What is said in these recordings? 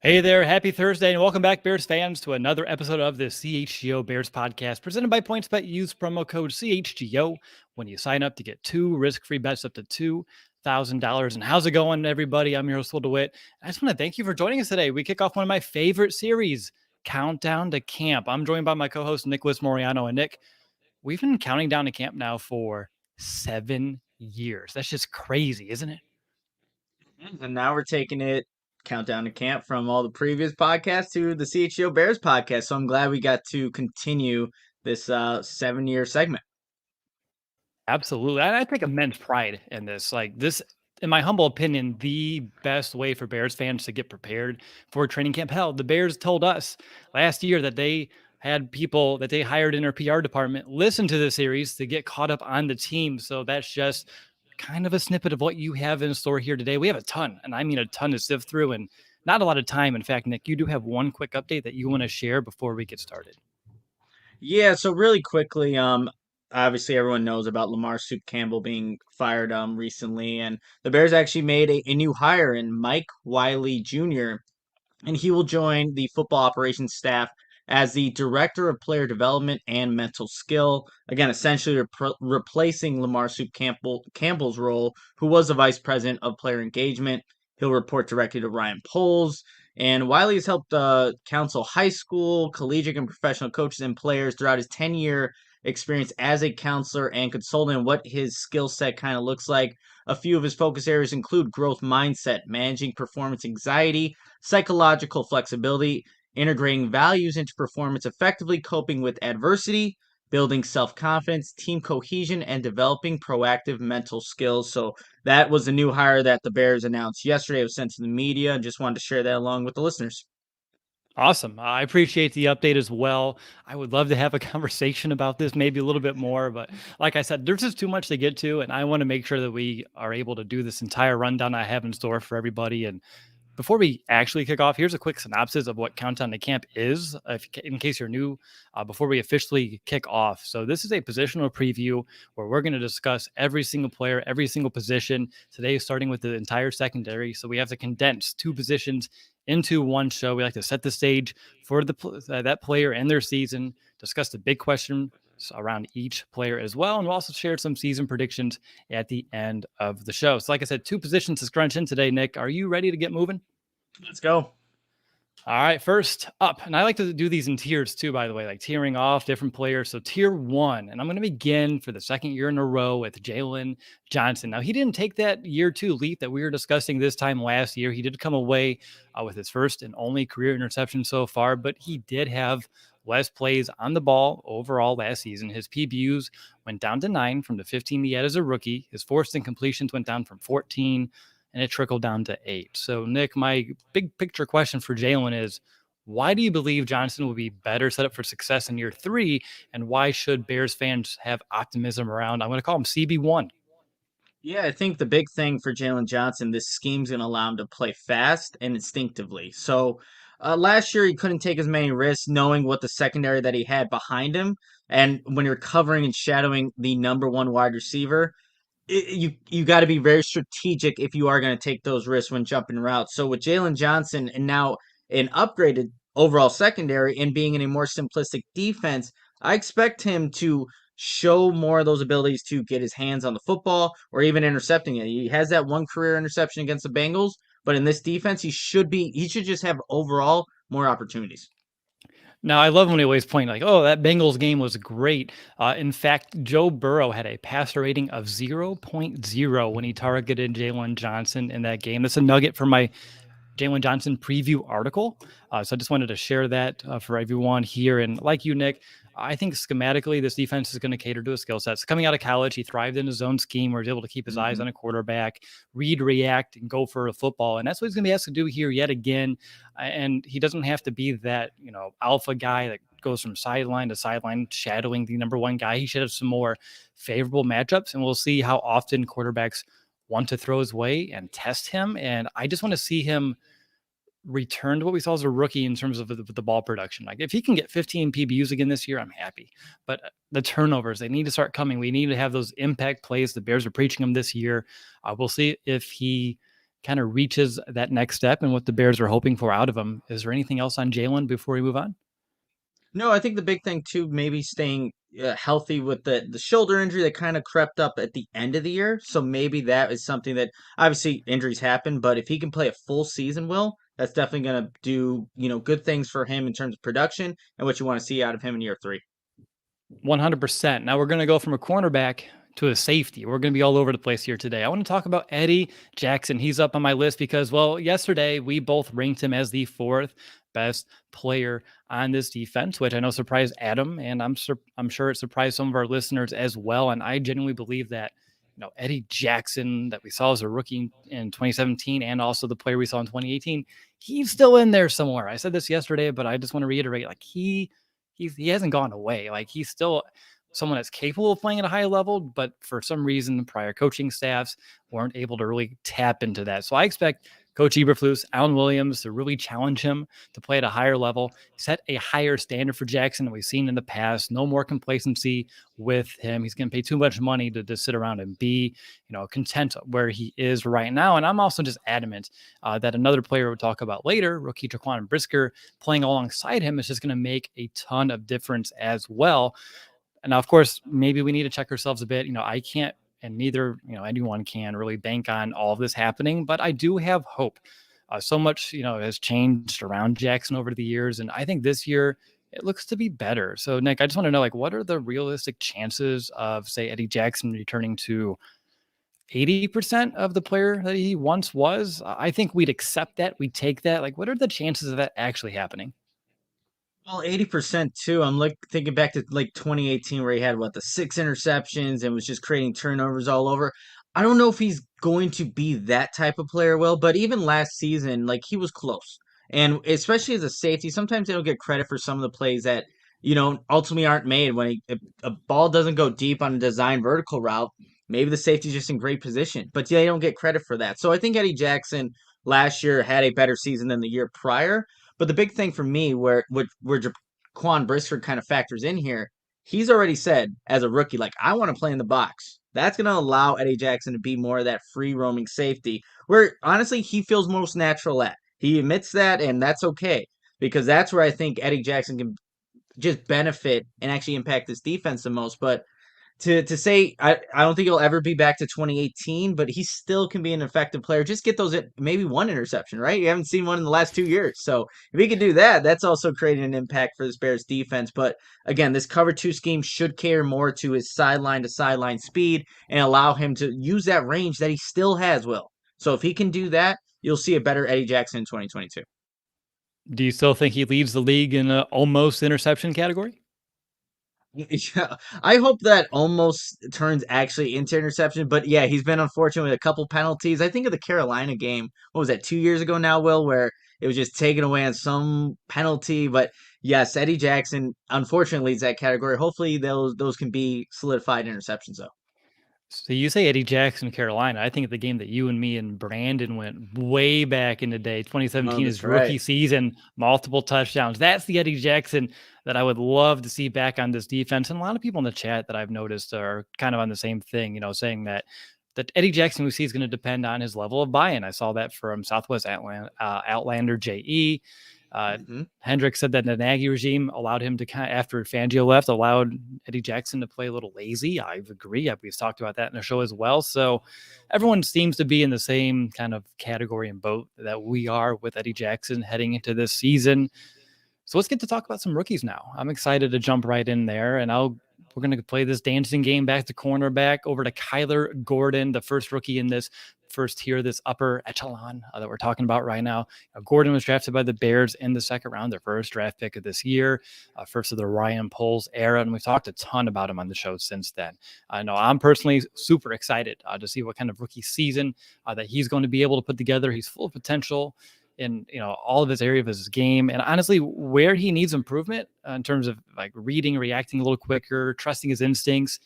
Hey there, happy Thursday, and welcome back, Bears fans, to another episode of the CHGO Bears podcast presented by PointsBet. Use promo code CHGO when you sign up to get two risk-free bets up to $2,000. And how's it going, everybody? I'm your host, DeWitt. I just want to thank you for joining us today. We kick off one of my favorite series, Countdown to Camp. I'm joined by my co-host, Nicholas Moreano. And Nick, we've been counting down to camp now for 7 years. That's just crazy, isn't it? And now we're taking it countdown to camp from all the previous podcasts to the CHGO Bears podcast. So I'm glad we got to continue this 7-year segment. Absolutely. I take immense pride in this. Like this, in my humble opinion, the best way for Bears fans to get prepared for training camp. Hell, the Bears told us last year that they had people that they hired in their PR department listen to the series to get caught up on the team. So that's just kind of a snippet of what you have in store here today. We have a ton, and I mean a ton to sift through and not a lot of time. In fact, Nick, you do have one quick update that you want to share before we get started. Yeah, so really quickly, obviously everyone knows about Lamar Soup Campbell being fired recently, and the Bears actually made a new hire in Mike Wiley Jr., and he will join the football operations staff as the director of player development and mental skill. Again, essentially replacing Lamar Soup Campbell's role, who was the vice president of player engagement. He'll report directly to Ryan Poles. And Wiley has helped counsel high school, collegiate, and professional coaches and players throughout his 10-year experience as a counselor and consultant, and what his skill set kind of looks like. A few of his focus areas include growth mindset, managing performance anxiety, psychological flexibility, integrating values into performance effectively, coping with adversity, building self confidence, team cohesion, and developing proactive mental skills. So that was the new hire that the Bears announced yesterday. It was sent to the media and just wanted to share that along with the listeners. Awesome. I appreciate the update as well. I would love to have a conversation about this, maybe a little bit more, but like I said, there's just too much to get to, and I want to make sure that we are able to do this entire rundown I have in store for everybody. And before we actually kick off, here's a quick synopsis of what Countdown to Camp is, in case you're new, before we officially kick off. So, this is a positional preview where we're going to discuss every single player, every single position today, starting with the entire secondary. So, we have to condense two positions into one show. We like to set the stage for that player and their season, discuss the big question around each player as well. And we'll also share some season predictions at the end of the show. So, like I said, two positions to scrunch in today. Nick, are you ready to get moving? Let's go. All right, first up, and I like to do these in tiers too, by the way, like tiering off different players. So tier one, and I'm going to begin for the second year in a row with Jaylon Johnson. Now, he didn't take that year two leap that we were discussing this time last year. He did come away with his first and only career interception so far, but he did have less plays on the ball overall last season. His PBUs went down to 9 from the 15 he had as a rookie. His forced incompletions went down from 14 and it trickled down to 8. So, Nick, my big picture question for Jaylon is, why do you believe Johnson will be better set up for success in year 3? And why should Bears fans have optimism around, I'm going to call him CB1? Yeah, I think the big thing for Jaylon Johnson, this scheme's going to allow him to play fast and instinctively. So last year, he couldn't take as many risks knowing what the secondary that he had behind him. And when you're covering and shadowing the number one wide receiver, you got to be very strategic if you are going to take those risks when jumping routes. So with Jaylon Johnson and now an upgraded overall secondary and being in a more simplistic defense, I expect him to show more of those abilities to get his hands on the football or even intercepting it. He has that one career interception against the Bengals, but in this defense, he should just have overall more opportunities. Now, I love when he always point like, oh, that Bengals game was great. In fact, Joe Burrow had a passer rating of 0.0 when he targeted Jaylon Johnson in that game. That's a nugget for my Jaylon Johnson preview article. So I just wanted to share that for everyone here. And like you, Nick, I think schematically this defense is going to cater to his skill sets. Coming out of college, he thrived in his own scheme where he's able to keep his eyes on a quarterback, read, react, and go for a football. And that's what he's going to be asked to do here yet again. And he doesn't have to be that, alpha guy that goes from sideline to sideline, shadowing the number one guy. He should have some more favorable matchups, and we'll see how often quarterbacks want to throw his way and test him. And I just want to see him return to what we saw as a rookie in terms of the ball production. Like if he can get 15 PBUs again this year, I'm happy. But the turnovers, they need to start coming. We need to have those impact plays. The Bears are preaching them this year. We'll see if he kind of reaches that next step and what the Bears are hoping for out of him. Is there anything else on Jaylon before we move on? No, I think the big thing too, maybe staying healthy with the shoulder injury that kind of crept up at the end of the year. So maybe that is something that obviously injuries happen, but if he can play a full season, will that's definitely going to do good things for him in terms of production and what you want to see out of him in year three. 100%. Now we're going to go from a cornerback to a safety. We're going to be all over the place here today. I want to talk about Eddie Jackson. He's up on my list because, well, yesterday we both ranked him as the fourth best player on this defense, which I know surprised Adam, and I'm sure it surprised some of our listeners as well. And I genuinely believe that Eddie Jackson that we saw as a rookie in 2017 and also the player we saw in 2018, he's still in there somewhere. I said this yesterday, but I just want to reiterate, like he hasn't gone away. Like he's still someone that's capable of playing at a high level, but for some reason, the prior coaching staffs weren't able to really tap into that. So I expect Coach Eberflus, Alan Williams to really challenge him to play at a higher level, set a higher standard for Jackson than we've seen in the past. No more complacency with him. He's going to pay too much money to sit around and be, content where he is right now. And I'm also just adamant that another player we'll talk about later, rookie Jaquan Brisker, playing alongside him is just going to make a ton of difference as well. And now, of course, maybe we need to check ourselves a bit. I can't, and neither, anyone can really bank on all of this happening, but I do have hope. So much, has changed around Jackson over the years. And I think this year it looks to be better. So, Nick, I just want to know, like, what are the realistic chances of, say, Eddie Jackson returning to 80% of the player that he once was? I think we'd accept that. We'd take that. Like, what are the chances of that actually happening? Well, 80% too. I'm thinking back to like 2018 where he had the six interceptions and was just creating turnovers all over. I don't know if he's going to be that type of player, but even last season, like he was close. And especially as a safety, sometimes they don't get credit for some of the plays that, ultimately aren't made when if a ball doesn't go deep on a design vertical route. Maybe the safety's just in great position, but they don't get credit for that. So I think Eddie Jackson last year had a better season than the year prior. But the big thing for me, where Jaquan Brisker kind of factors in here, he's already said as a rookie, like I want to play in the box. That's going to allow Eddie Jackson to be more of that free roaming safety, where honestly he feels most natural at. He admits that, and that's okay because that's where I think Eddie Jackson can just benefit and actually impact this defense the most. But to say I don't think he'll ever be back to 2018, but he still can be an effective player. Just get those maybe one interception, right? You haven't seen one in the last 2 years. So if he can do that, that's also creating an impact for this Bears defense. But again, this cover two scheme should cater more to his sideline to sideline speed and allow him to use that range that he still has, Will. So if he can do that, you'll see a better Eddie Jackson in 2022. Do you still think he leads the league in a almost interception category? Yeah, I hope that almost turns actually into interception. But yeah, he's been unfortunate with a couple penalties. I think of the Carolina game. What was that, 2 years ago now, Will, where it was just taken away on some penalty. But yes, Eddie Jackson unfortunately leads that category. Hopefully those can be solidified interceptions though. So you say Eddie Jackson, Carolina. I think of the game that you and me and Brandon went way back in the day, Oh, 2017, that's his right. rookie season, multiple touchdowns. That's the Eddie Jackson that I would love to see back on this defense. And a lot of people in the chat that I've noticed are kind of on the same thing, saying that Eddie Jackson we see is going to depend on his level of buy-in. I saw that from Southwest Outlander JE. Hmm. Hendrick said that the Nagy regime allowed him to after Fangio left, allowed Eddie Jackson to play a little lazy. I agree. We've talked about that in the show as well. So everyone seems to be in the same kind of category and boat that we are with Eddie Jackson heading into this season. So let's get to talk about some rookies now. I'm excited to jump right in there, and we're going to play this dancing game back to cornerback over to Kyler Gordon, the first rookie in this first tier, this upper echelon that we're talking about right now. Gordon was drafted by the Bears in the second round, their first draft pick of this year, first of the Ryan Poles era, and we've talked a ton about him on the show since then. I know I'm personally super excited to see what kind of rookie season that he's going to be able to put together. He's full of potential in all of his area of his game, and honestly where he needs improvement in terms of like reading, reacting a little quicker, trusting his instincts,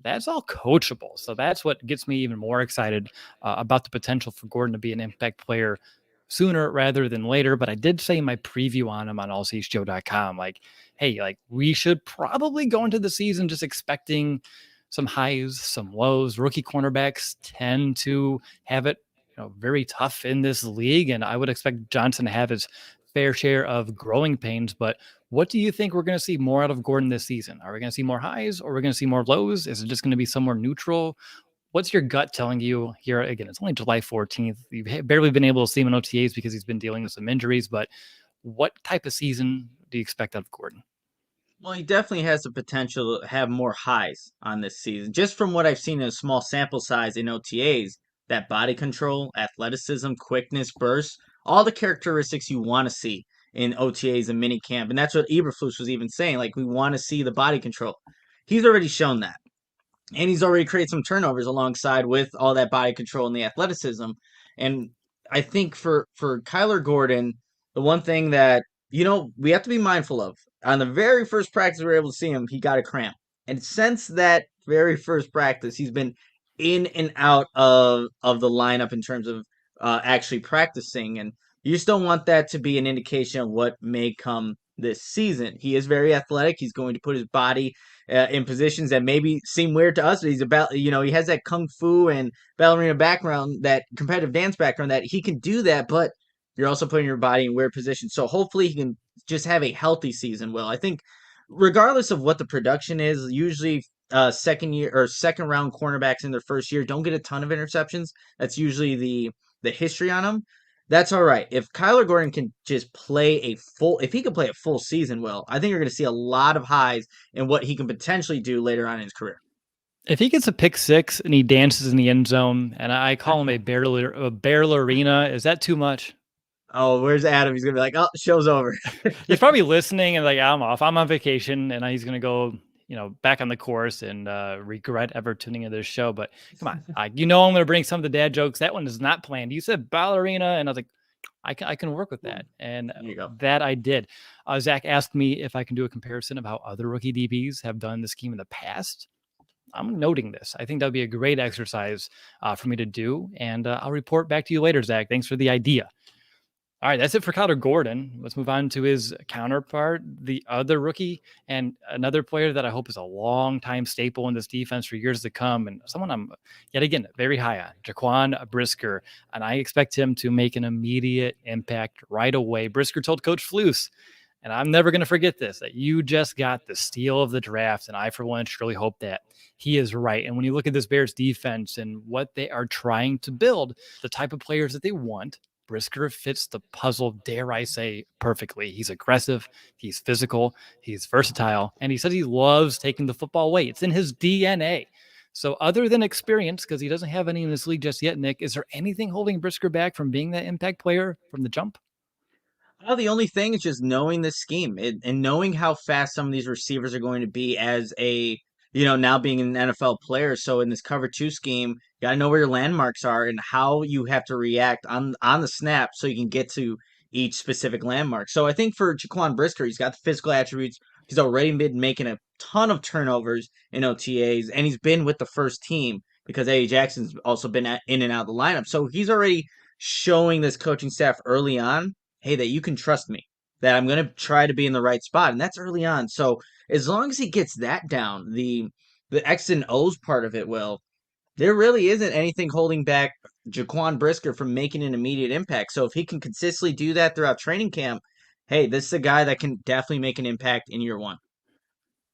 that's all coachable. So that's what gets me even more excited about the potential for Gordon to be an impact player sooner rather than later. But I did say in my preview on him on allchgo.com, like, hey, like we should probably go into the season just expecting some highs, some lows. Rookie cornerbacks tend to have it very tough in this league, and I would expect Johnson to have his fair share of growing pains. But what do you think we're going to see more out of Gordon this season? Are we going to see more highs, or are we going to see more lows? Is it just going to be somewhere neutral? What's your gut telling you here? Again, it's only July 14th. You've barely been able to see him in OTAs because he's been dealing with some injuries. But what type of season do you expect out of Gordon? Well, he definitely has the potential to have more highs on this season. Just from what I've seen in a small sample size in OTAs, that body control, athleticism, quickness, burst, all the characteristics you want to see in OTAs and minicamp. And that's what Eberflus was even saying. Like, we want to see the body control. He's already shown that. And he's already created some turnovers alongside with all that body control and the athleticism. And I think for Kyler Gordon, the one thing that we have to be mindful of on the very first practice we were able to see him, he got a cramp, and since that very first practice, he's been in and out of the lineup in terms of actually practicing, and you just don't want that to be an indication of what may come this season. He is very athletic. He's going to put his body in positions that maybe seem weird to us. But he's about, he has that kung fu and ballerina background, that competitive dance background, that he can do that, but you're also putting your body in weird positions. So hopefully he can just have a healthy season. Well, I think regardless of what the production is, usually second year or second round cornerbacks in their first year don't get a ton of interceptions. That's usually the history on them. That's all right. If Kyler Gordon can just if he can play a full season, well, I think you're going to see a lot of highs in what he can potentially do later on in his career. If he gets a pick six and he dances in the end zone, and I call him a ballerina, is that too much? Oh, where's Adam? He's gonna be like, oh, show's over. He's probably listening and like, I'm off. I'm on vacation, and he's gonna go, back on the course and regret ever tuning into this show. But come on, I'm gonna bring some of the dad jokes. That one is not planned. You said ballerina, and I was like, I can work with that, and There you go. that I did. Zach asked me if I can do a comparison of how other rookie DBs have done the scheme in the past. I'm noting this. I think that would be a great exercise for me to do, and I'll report back to you later, Zach. Thanks for the idea. All right, that's it for Kyler Gordon. Let's move on to his counterpart, the other rookie, and another player that I hope is a long-time staple in this defense for years to come, and someone I'm, yet again, very high on, Jaquan Brisker, and I expect him to make an immediate impact right away. Brisker told Coach Flus, and I'm never going to forget this, that you just got the steal of the draft, and I, for one, surely hope that he is right. And when you look at this Bears defense and what they are trying to build, the type of players that they want, Brisker fits the puzzle, dare I say, perfectly. He's aggressive, he's physical, he's versatile, and he says he loves taking the football away. It's in his DNA. So other than experience, because he doesn't have any in this league just yet, Nick, is there anything holding Brisker back from being that impact player from the jump? Well, the only thing is just knowing the scheme and knowing how fast some of these receivers are going to be as now being an NFL player. So in this cover two scheme, you got to know where your landmarks are and how you have to react on the snap so you can get to each specific landmark. So I think for Jaquan Brisker, he's got the physical attributes. He's already been making a ton of turnovers in OTAs, and he's been with the first team because Eddie Jackson's also been in and out of the lineup. So he's already showing this coaching staff early on, hey, that you can trust me, that I'm going to try to be in the right spot. And that's early on. So as long as he gets that down, the X and O's part of it, will, there really isn't anything holding back Jaquan Brisker from making an immediate impact. So if he can consistently do that throughout training camp, hey, this is a guy that can definitely make an impact in year one.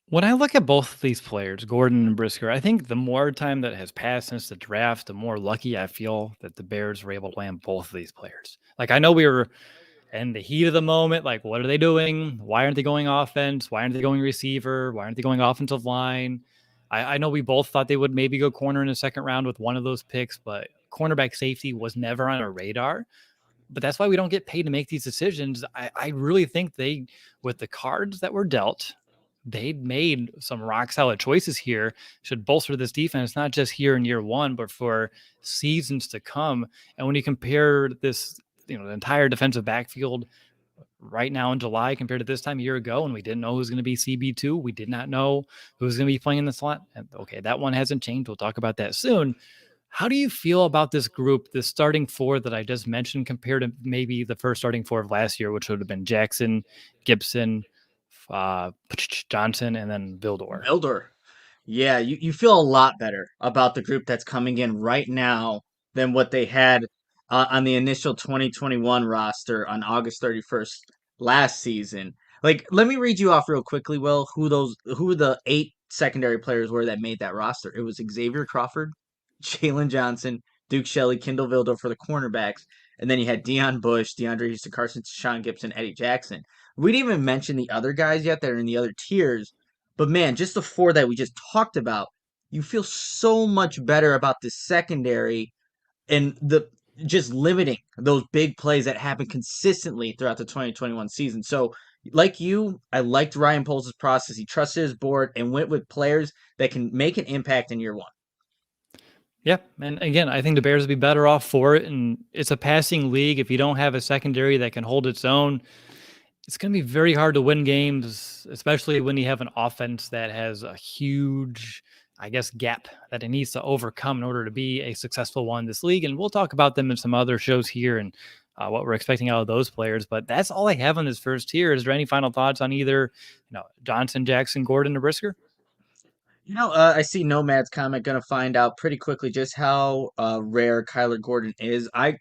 When I look at both of these players, Gordon and Brisker, I think the more time that has passed since the draft, the more lucky I feel that the Bears were able to land both of these players. Like, I know we were in the heat of the moment, like, what are they doing? Why aren't they going offense? Why aren't they going receiver? Why aren't they going offensive line? I know we both thought they would maybe go corner in the second round with one of those picks, but cornerback safety was never on our radar. But that's why we don't get paid to make these decisions. I really think with the cards that were dealt, they made some rock solid choices here, should bolster this defense, not just here in year one, but for seasons to come. And when you compare this, the entire defensive backfield right now in July compared to this time a year ago, and we didn't know who's going to be CB2, we did not know who's going to be playing in the slot. And okay, that one hasn't changed. We'll talk about that soon. How do you feel about this group, the starting four that I just mentioned, compared to maybe the first starting four of last year, which would have been Jackson, Gibson, Johnson, and then Vildor? Builder. Yeah, you feel a lot better about the group that's coming in right now than what they had on the initial 2021 roster on August 31st last season. Like, let me read you off real quickly, Will, who the 8 secondary players were that made that roster. It was Xavier Crawford, Jaylon Johnson, Duke Shelley, Kendall Vildo for the cornerbacks, and then you had Deion Bush, DeAndre Houston, Carson, Sean Gibson, Eddie Jackson. We didn't even mention the other guys yet that are in the other tiers, but man, just the 4 that we just talked about, you feel so much better about the secondary and the just limiting those big plays that happen consistently throughout the 2021 season. So, like you, I liked Ryan Poles' process. He trusted his board and went with players that can make an impact in year one. Yeah, and again, I think the Bears would be better off for it. And it's a passing league. If you don't have a secondary that can hold its own, it's going to be very hard to win games, especially when you have an offense that has a huge, I guess, gap that it needs to overcome in order to be a successful one in this league. And we'll talk about them in some other shows here and what we're expecting out of those players. But that's all I have on this first tier. Is there any final thoughts on either, Johnson, Jackson, Gordon, or Brisker? I see Nomad's comment. Going to find out pretty quickly just how rare Kyler Gordon is. I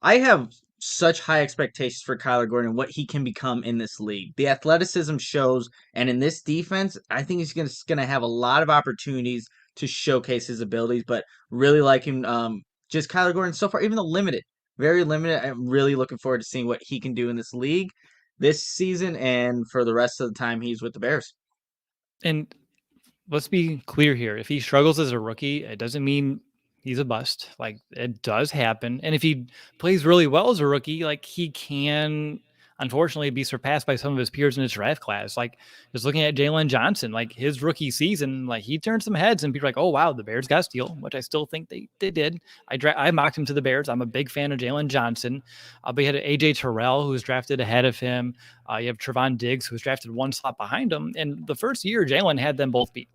have such high expectations for Kyler Gordon and what he can become in this league. The athleticism shows, and in this defense, I think he's gonna have a lot of opportunities to showcase his abilities. But really like him, just Kyler Gordon so far, even though limited, very limited. I'm really looking forward to seeing what he can do in this league this season and for the rest of the time he's with the Bears. And let's be clear here. If he struggles as a rookie, it doesn't mean he's a bust. Like, it does happen. And if he plays really well as a rookie, like, he can unfortunately be surpassed by some of his peers in his draft class. Like, just looking at Jaylon Johnson, like his rookie season, like he turned some heads and people are like, oh wow, the Bears got a steal, which I still think they did. I mocked him to the Bears. I'm a big fan of Jaylon Johnson. But you had AJ Terrell, who was drafted ahead of him. You have Trevon Diggs, who was drafted one slot behind him. And the first year, Jaylon had them both beat.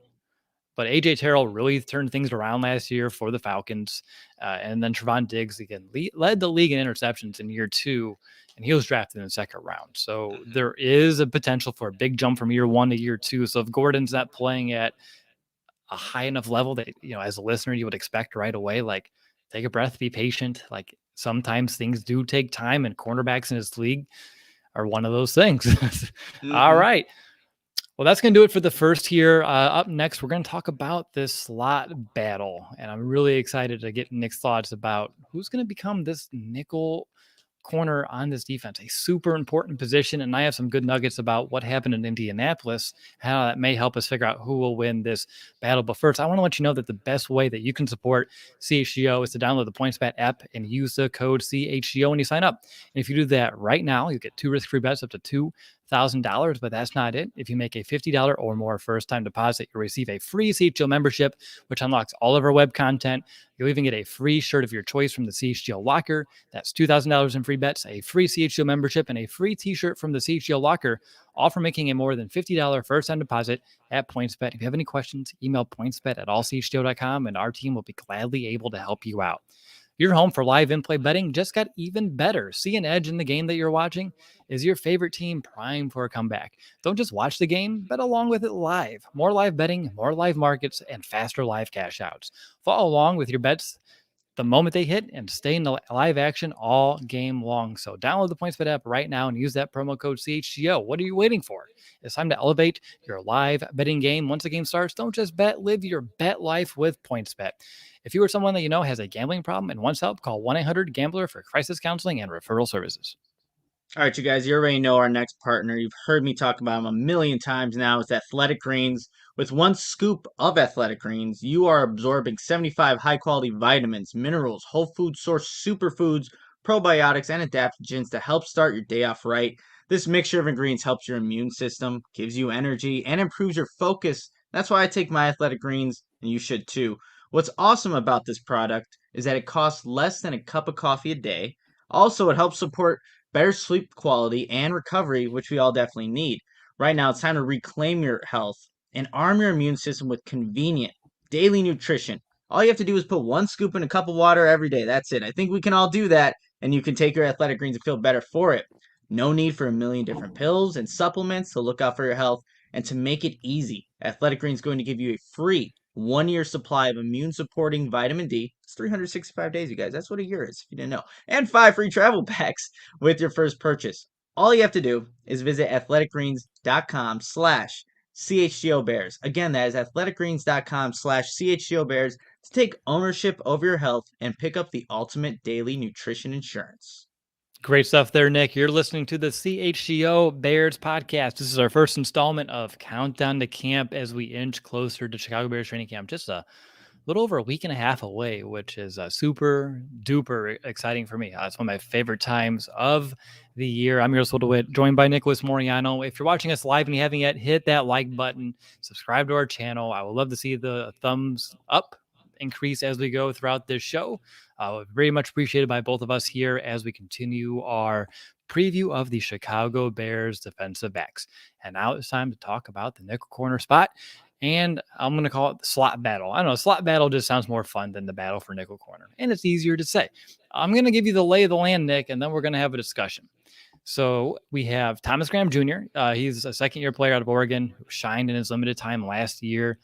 But AJ Terrell really turned things around last year for the Falcons. And then Trevon Diggs again led the league in interceptions in year 2, and he was drafted in the second round. So there is a potential for a big jump from year 1 to year 2. So if Gordon's not playing at a high enough level that, as a listener, you would expect right away, like, take a breath, be patient. Like, sometimes things do take time, and cornerbacks in this league are one of those things. All Mm-hmm. right. Well, that's going to do it for the first here. Up next, we're going to talk about this slot battle. And I'm really excited to get Nick's thoughts about who's going to become this nickel corner on this defense, a super important position. And I have some good nuggets about what happened in Indianapolis, how that may help us figure out who will win this battle. But first, I want to let you know that the best way that you can support CHGO is to download the PointsBet app and use the code CHGO when you sign up. And if you do that right now, you get 2 risk-free bets up to $2,000, but that's not it. If you make a $50 or more first-time deposit, you'll receive a free CHGO membership, which unlocks all of our web content. You'll even get a free shirt of your choice from the CHGO Locker. That's $2,000 in free bets, a free CHGO membership, and a free t-shirt from the CHGO Locker, all for making a more than $50 first-time deposit at PointsBet. If you have any questions, email pointsbet@allchgo.com, and our team will be gladly able to help you out. Your home for live in-play betting just got even better. See an edge in the game that you're watching? Is your favorite team primed for a comeback? Don't just watch the game, bet along with it live. More live betting, more live markets, and faster live cash outs. Follow along with your bets the moment they hit and stay in the live action all game long. So download the PointsBet app right now and use that promo code CHGO. What are you waiting for? It's time to elevate your live betting game. Once the game starts, don't just bet, live your bet life with PointsBet. If you or someone that you know has a gambling problem and wants help, call 1-800-GAMBLER for crisis counseling and referral services. All right, you guys, you already know our next partner. You've heard me talk about him a million times now. It's Athletic Greens. With 1 scoop of Athletic Greens, you are absorbing 75 high quality vitamins, minerals, whole food source superfoods, probiotics, and adaptogens to help start your day off right. This mixture of ingredients helps your immune system, gives you energy, and improves your focus. That's why I take my Athletic Greens, and you should too. What's awesome about this product is that it costs less than a cup of coffee a day. Also, it helps support better sleep quality and recovery, which we all definitely need. Right now, it's time to reclaim your health and arm your immune system with convenient daily nutrition. All you have to do is put 1 scoop in a cup of water every day. That's it. I think we can all do that, and you can take your Athletic Greens and feel better for it. No need for a million different pills and supplements to look out for your health. And to make it easy, Athletic Greens is going to give you a free 1 year supply of immune supporting vitamin D. It's 365 days, you guys. That's what a year is, if you didn't know. And 5 free travel packs with your first purchase. All you have to do is visit athleticgreens.com/CHGO Bears. Again, that is athleticgreens.com/CHGO Bears to take ownership over your health and pick up the ultimate daily nutrition insurance. Great stuff there, Nick. You're listening to the CHGO Bears podcast. This is our first installment of Countdown to Camp as we inch closer to Chicago Bears training camp. Just a little over a week and a half away, which is super duper exciting for me. It's one of my favorite times of the year. I'm your host, DeWitt, joined by Nicholas Moreano. If you're watching us live and you haven't yet, hit that like button, subscribe to our channel. I would love to see the thumbs up increase as we go throughout this show. Very much appreciated by both of us here as we continue our preview of the Chicago Bears defensive backs. And now it's time to talk about the nickel corner spot. And I'm going to call it the slot battle. I don't know. Slot battle just sounds more fun than the battle for nickel corner. And it's easier to say. I'm going to give you the lay of the land, Nick, and then we're going to have a discussion. So we have Thomas Graham Jr. He's a second-year player out of Oregon who shined in his limited time last year.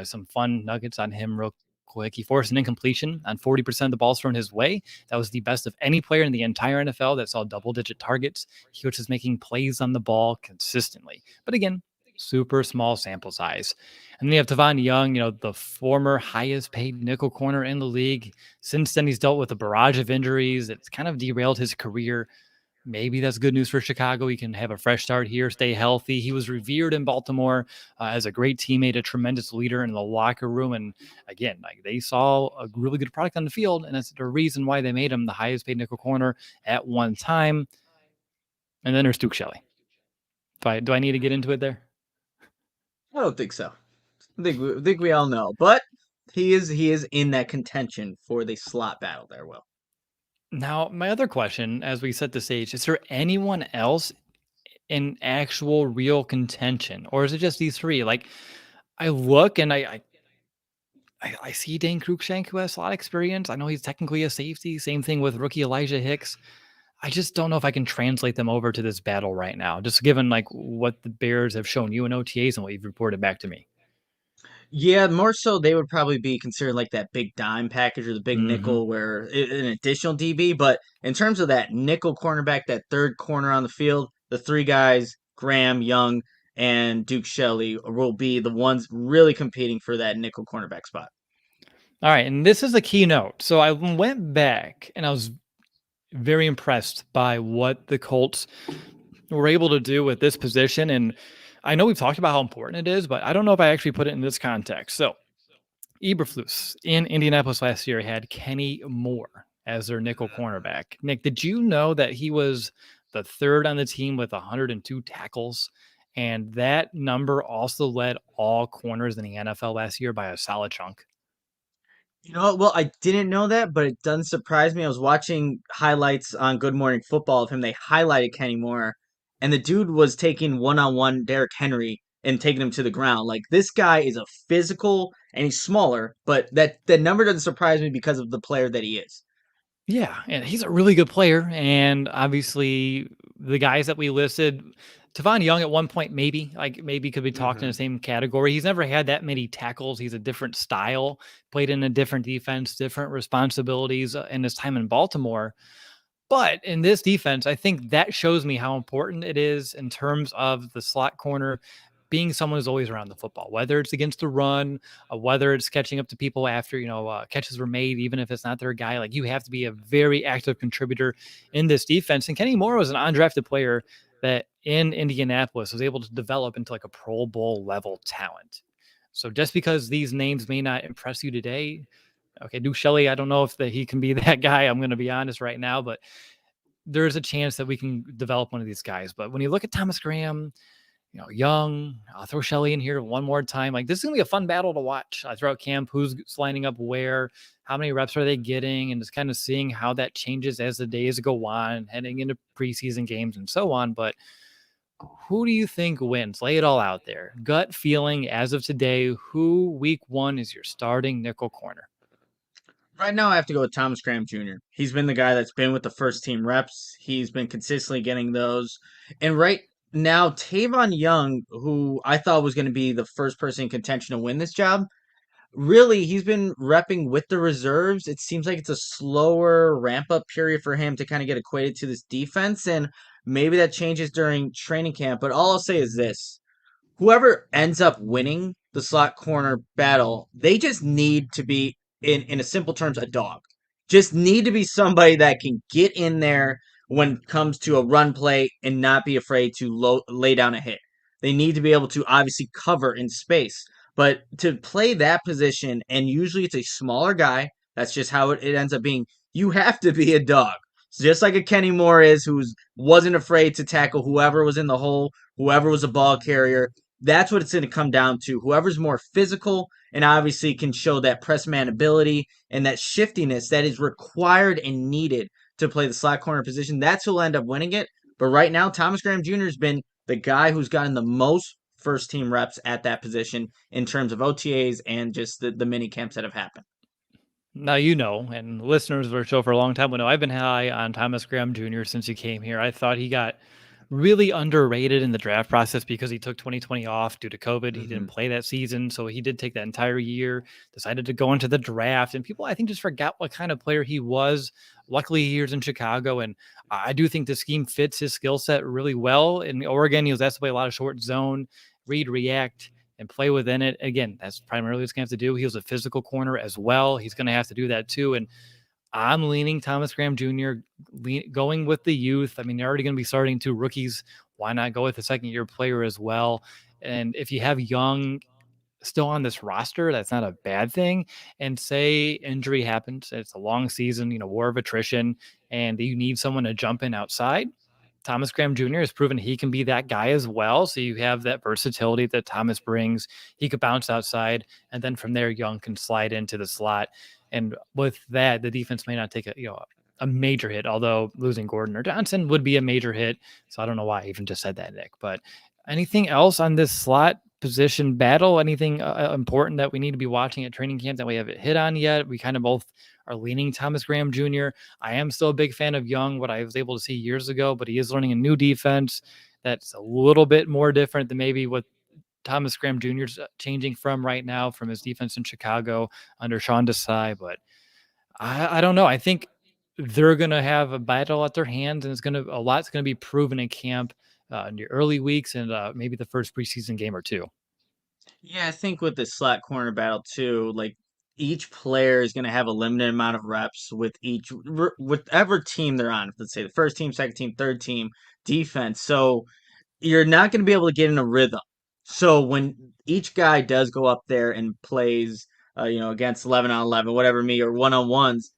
Some fun nuggets on him real quick. He forced an incompletion on 40% of the balls thrown his way. That was the best of any player in the entire NFL that saw double-digit targets. He was just making plays on the ball consistently. But again, super small sample size. And then you have Tavon Young, the former highest paid nickel corner in the league. Since then, he's dealt with a barrage of injuries. It's kind of derailed his career. Maybe that's good news for Chicago. He can have a fresh start here, stay healthy. He was revered in Baltimore as a great teammate, a tremendous leader in the locker room. And again, they saw a really good product on the field. And that's the reason why they made him the highest paid nickel corner at one time. And then there's Duke Shelley. Do I need to get into it there? I don't think so. I think we all know, but he is in that contention for the slot battle there, Will. Now, my other question, as we set the stage, is there anyone else in actual real contention, or is it just these three? Like, I look and I see Dane Cruikshank, who has a lot of experience. I know he's technically a safety. Same thing with rookie Elijah Hicks. I just don't know if I can translate them over to this battle right now, just given like what the Bears have shown you in OTAs and what you've reported back to me. Yeah, more so they would probably be considered like that big dime package or the big Hmm. nickel where an additional DB. But in terms of that nickel cornerback, that third corner on the field, the three guys, Graham, Young, and Duke Shelley, will be the ones really competing for that nickel cornerback spot. All right, and this is a keynote. So I went back and I was very impressed by what the Colts were able to do with this position. And I know we've talked about how important it is, but I don't know if I actually put it in this context. So Eberflus in Indianapolis last year had Kenny Moore as their nickel cornerback. Nick, did you know that he was the third on the team with 102 tackles? And that number also led all corners in the NFL last year by a solid chunk. You know what? Well, I didn't know that, but it doesn't surprise me. I was watching highlights on Good Morning Football of him. They highlighted Kenny Moore, and the dude was taking one-on-one Derrick Henry and taking him to the ground. Like this guy is a physical and he's smaller, but that number doesn't surprise me because of the player that he is. Yeah, and he's a really good player. And obviously, the guys that we listed, Tavon Young at one point, maybe could be talked in the Hmm. same category. He's never had that many tackles. He's a different style, played in a different defense, different responsibilities in his time in Baltimore. But in this defense, I think that shows me how important it is in terms of the slot corner being someone who's always around the football, whether it's against the run, whether it's catching up to people after, catches were made, even if it's not their guy. Like you have to be a very active contributor in this defense. And Kenny Moore was an undrafted player that in Indianapolis was able to develop into like a Pro Bowl level talent. So just because these names may not impress you today, okay, Duke Shelley, I don't know if he can be that guy. I'm going to be honest right now, but there's a chance that we can develop one of these guys. But when you look at Thomas Graham, Young, I'll throw Shelley in here one more time. Like this is gonna be a fun battle to watch throughout camp. Who's lining up where? How many reps are they getting? And just kind of seeing how that changes as the days go on, heading into preseason games and so on. But who do you think wins? Lay it all out there. Gut feeling as of today. Who week one is your starting nickel corner? Right now, I have to go with Thomas Graham Jr. He's been the guy that's been with the first team reps. He's been consistently getting those. And right now, Tavon Young, who I thought was going to be the first person in contention to win this job, really he's been repping with the reserves. It seems like it's a slower ramp up period for him to kind of get acquainted to this defense, and maybe that changes during training camp. But all I'll say is this: whoever ends up winning the slot corner battle, they just need to be in a simple terms a dog. Just need to be somebody that can get in there when it comes to a run play and not be afraid to lay down a hit. They need to be able to obviously cover in space, but to play that position, and usually it's a smaller guy. That's just how it ends up being. You have to be a dog. So just like a Kenny Moore is, who wasn't afraid to tackle whoever was in the hole, whoever was a ball carrier. That's what it's going to come down to. Whoever's more physical and obviously can show that press man ability and that shiftiness that is required and needed to play the slot corner position, that's who'll end up winning it. But right now, Thomas Graham Jr. has been the guy who's gotten the most first team reps at that position in terms of OTAs and just the mini camps that have happened. Now, you know, and listeners of our show for a long time will know I've been high on Thomas Graham Jr. since he came here. I thought he got really underrated in the draft process because he took 2020 off due to COVID. He didn't Mm-hmm. play that season. So he did take that entire year, decided to go into the draft. And people, I think, just forgot what kind of player he was. Luckily, he's in Chicago. And I do think the scheme fits his skill set really well. In Oregon, he was asked to play a lot of short zone, read, react, and play within it. Again, that's primarily what he's going to have to do. He was a physical corner as well. He's going to have to do that too. And I'm leaning Thomas Graham Jr., going with the youth. I mean, they're already going to be starting two rookies. Why not go with a second year player as well? And if you have young still on this roster, that's not a bad thing. And say injury happens, it's a long season, war of attrition, and you need someone to jump in outside. Thomas Graham Jr. has proven he can be that guy as well. So you have that versatility that Thomas brings. He could bounce outside, and then from there, Young can slide into the slot. And with that, the defense may not take a major hit, although losing Gordon or Johnson would be a major hit. So I don't know why I even just said that, Nick. But anything else on this slot position battle? Anything important that we need to be watching at training camp that we haven't hit on yet? We kind of both are leaning Thomas Graham Jr. I am still a big fan of Young, what I was able to see years ago, but he is learning a new defense that's a little bit more different than maybe what Thomas Graham Jr. is changing from right now from his defense in Chicago under Sean Desai. But I don't know. I think they're going to have a battle at their hands, and a lot's going to be proven in camp in the early weeks and maybe the first preseason game or two. Yeah, I think with the slot corner battle too, like each player is going to have a limited amount of reps with whatever team they're on. Let's say the first team, second team, third team defense. So you're not going to be able to get in a rhythm. So when each guy does go up there and plays, against 11 on 11, whatever me, or one on ones,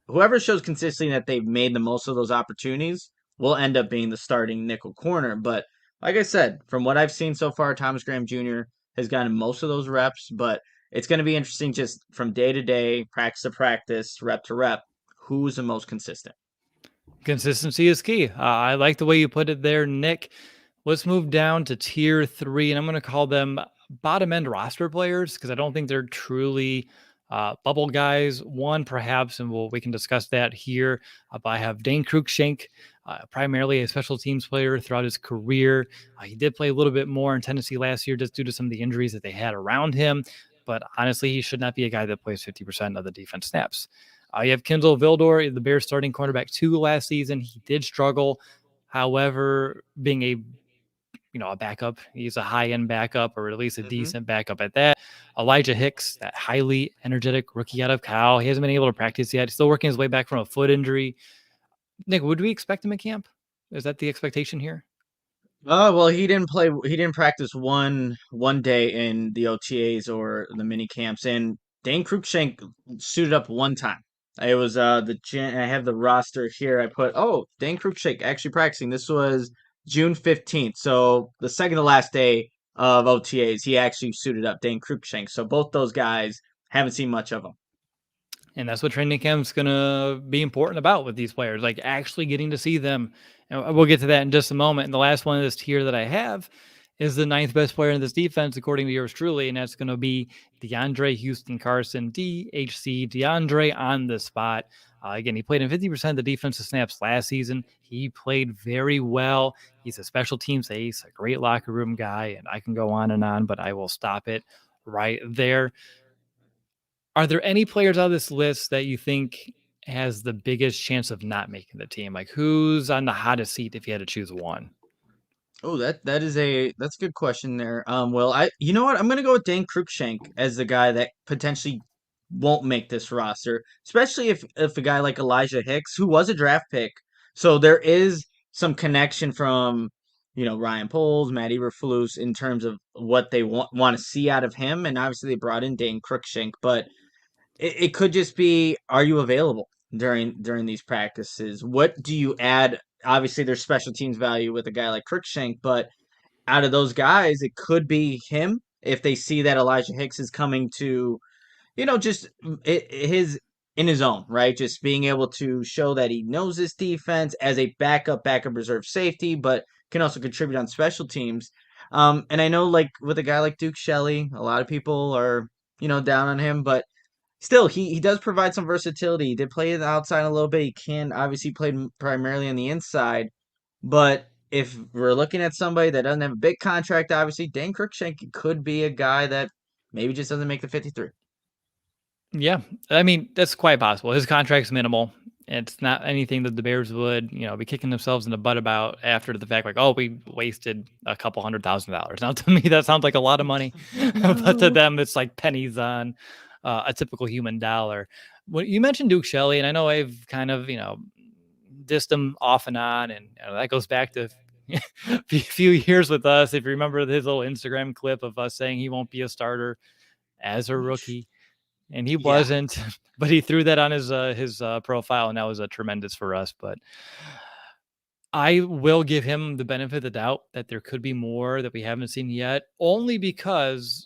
whoever shows consistently that they've made the most of those opportunities will end up being the starting nickel corner. But like I said, from what I've seen so far, Thomas Graham Jr. has gotten most of those reps, but it's going to be interesting just from day to day, practice to practice, rep to rep, who's the most consistent. Consistency is key. I like the way you put it there, Nick. Let's move down to tier three, and I'm going to call them bottom end roster players because I don't think they're truly bubble guys. One, perhaps, and we can discuss that here. But I have Dane Cruikshank, primarily a special teams player throughout his career. He did play a little bit more in Tennessee last year just due to some of the injuries that they had around him. But honestly, he should not be a guy that plays 50% of the defense snaps. You have Kendall Vildor, the Bears starting cornerback 2 last season. He did struggle. However, being a backup, he's a high-end backup or at least a Mm-hmm. decent backup at that. Elijah Hicks, that highly energetic rookie out of Cal. He hasn't been able to practice yet. He's still working his way back from a foot injury. Nick, would we expect him at camp? Is that the expectation here? Oh well, he didn't play. He didn't practice one day in the OTAs or the mini camps. And Dane Cruikshank suited up one time. It was I have the roster here. I put Dane Cruikshank actually practicing. This was June 15th, so the second to last day of OTAs. He actually suited up, Dane Cruikshank. So both those guys haven't seen much of him. And that's what training camp's gonna be important about with these players, like actually getting to see them. And we'll get to that in just a moment. And the last one of this tier that I have is the ninth best player in this defense, according to yours truly, and that's going to be DeAndre Houston Carson, DHC, DeAndre on the spot. Again, he played in 50% of the defensive snaps last season. He played very well. He's a special teams ace, a great locker room guy, and I can go on and on, but I will stop it right there. Are there any players on this list that you think has the biggest chance of not making the team? Like who's on the hottest seat if you had to choose one? Oh, that's a good question there. Well, I you know what? I'm gonna go with Dan Cruikshank as the guy that potentially won't make this roster, especially if a guy like Elijah Hicks, who was a draft pick, so there is some connection from Ryan Poles, Matt Eberflus in terms of what they want to see out of him, and obviously they brought in Dan Cruikshank, but it could just be, are you available during these practices? What do you add? Obviously, there's special teams value with a guy like Cruikshank, but out of those guys, it could be him if they see that Elijah Hicks is coming to, just his in his own, right? Just being able to show that he knows this defense as a backup reserve safety, but can also contribute on special teams. And I know, like with a guy like Duke Shelley, a lot of people are, down on him, but still, he does provide some versatility. He did play the outside a little bit. He can obviously play primarily on the inside. But if we're looking at somebody that doesn't have a big contract, obviously, Dan Cruikshank could be a guy that maybe just doesn't make the 53. Yeah, I mean that's quite possible. His contract's minimal. It's not anything that the Bears would, be kicking themselves in the butt about after the fact. Like, oh, we wasted a couple $100,000. Now, to me, that sounds like a lot of money, but to No. them, it's like pennies on a typical human dollar. When you mentioned Duke Shelley, and I know I've kind of, dissed him off and on, and that goes back to a few years with us. If you remember his little Instagram clip of us saying he won't be a starter as a rookie, and he Yeah. wasn't, but he threw that on his profile, and that was a tremendous for us. But I will give him the benefit of the doubt that there could be more that we haven't seen yet, only because,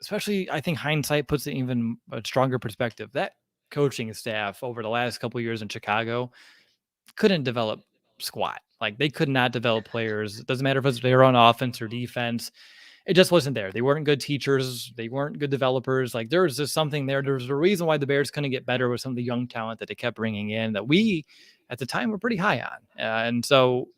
especially, I think hindsight puts it in even a stronger perspective. That coaching staff over the last couple of years in Chicago couldn't develop squat. Like they could not develop players. It doesn't matter if they were on offense or defense. It just wasn't there. They weren't good teachers. They weren't good developers. Like there was just something there. There was a reason why the Bears couldn't get better with some of the young talent that they kept bringing in that we at the time were pretty high on. And so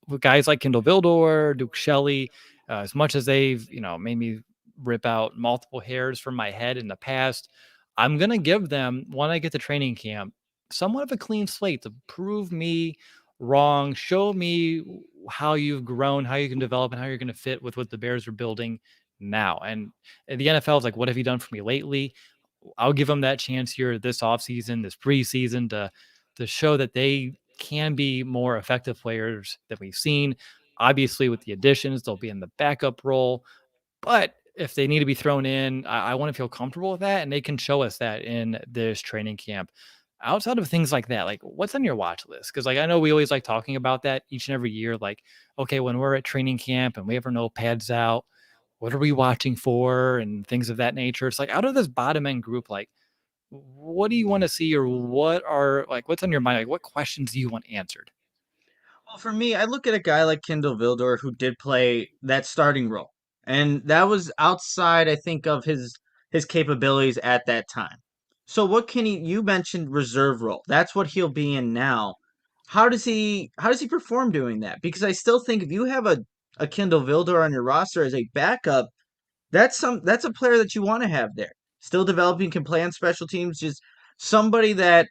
with guys like Kendall Vildor, Duke Shelley, as much as they've, made me rip out multiple hairs from my head in the past, I'm going to give them, when I get to training camp, somewhat of a clean slate to prove me wrong, show me how you've grown, how you can develop, and how you're going to fit with what the Bears are building now. And the NFL is like, what have you done for me lately? I'll give them that chance here this offseason, this preseason to show that they can be more effective players than we've seen. Obviously, with the additions, they'll be in the backup role. But if they need to be thrown in, I want to feel comfortable with that. And they can show us that in this training camp. Outside of things like that, like what's on your watch list? Because like I know we always like talking about that each and every year. Like, okay, when we're at training camp and we have our notepads out, what are we watching for and things of that nature? It's like out of this bottom end group, like what do you want to see or what's on your mind? Like what questions do you want answered? Well, for me, I look at a guy like Kendall Vildor who did play that starting role, and that was outside, I think, of his capabilities at that time. So, what can he? You mentioned reserve role. That's what he'll be in now. How does he perform doing that? Because I still think if you have a Kendall Vildor on your roster as a backup, that's a player that you want to have there. Still developing, can play on special teams, just somebody that,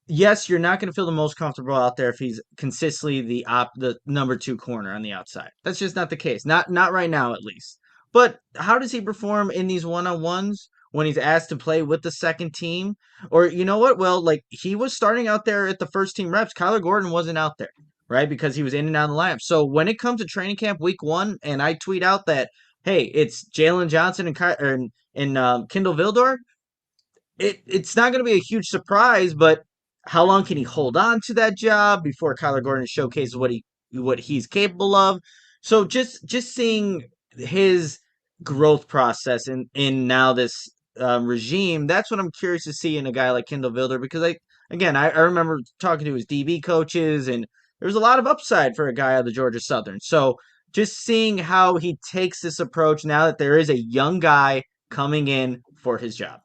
yes, you're not going to feel the most comfortable out there if he's consistently the number two corner on the outside. That's just not the case. Not right now, at least. But how does he perform in these one-on-ones when he's asked to play with the second team? Or you know what? Well, like he was starting out there at the first team reps. Kyler Gordon wasn't out there, right? Because he was in and out of the lineup. So when it comes to training camp week one, and I tweet out that, hey, it's Jaylon Johnson and Kendall Vildor, it's not going to be a huge surprise, but how long can he hold on to that job before Kyler Gordon showcases what he's capable of? So just seeing his growth process in now this regime, that's what I'm curious to see in a guy like Kendall Vilder, because I remember talking to his DB coaches, and there's a lot of upside for a guy out of the Georgia Southern. So just seeing how he takes this approach now that there is a young guy coming in for his job.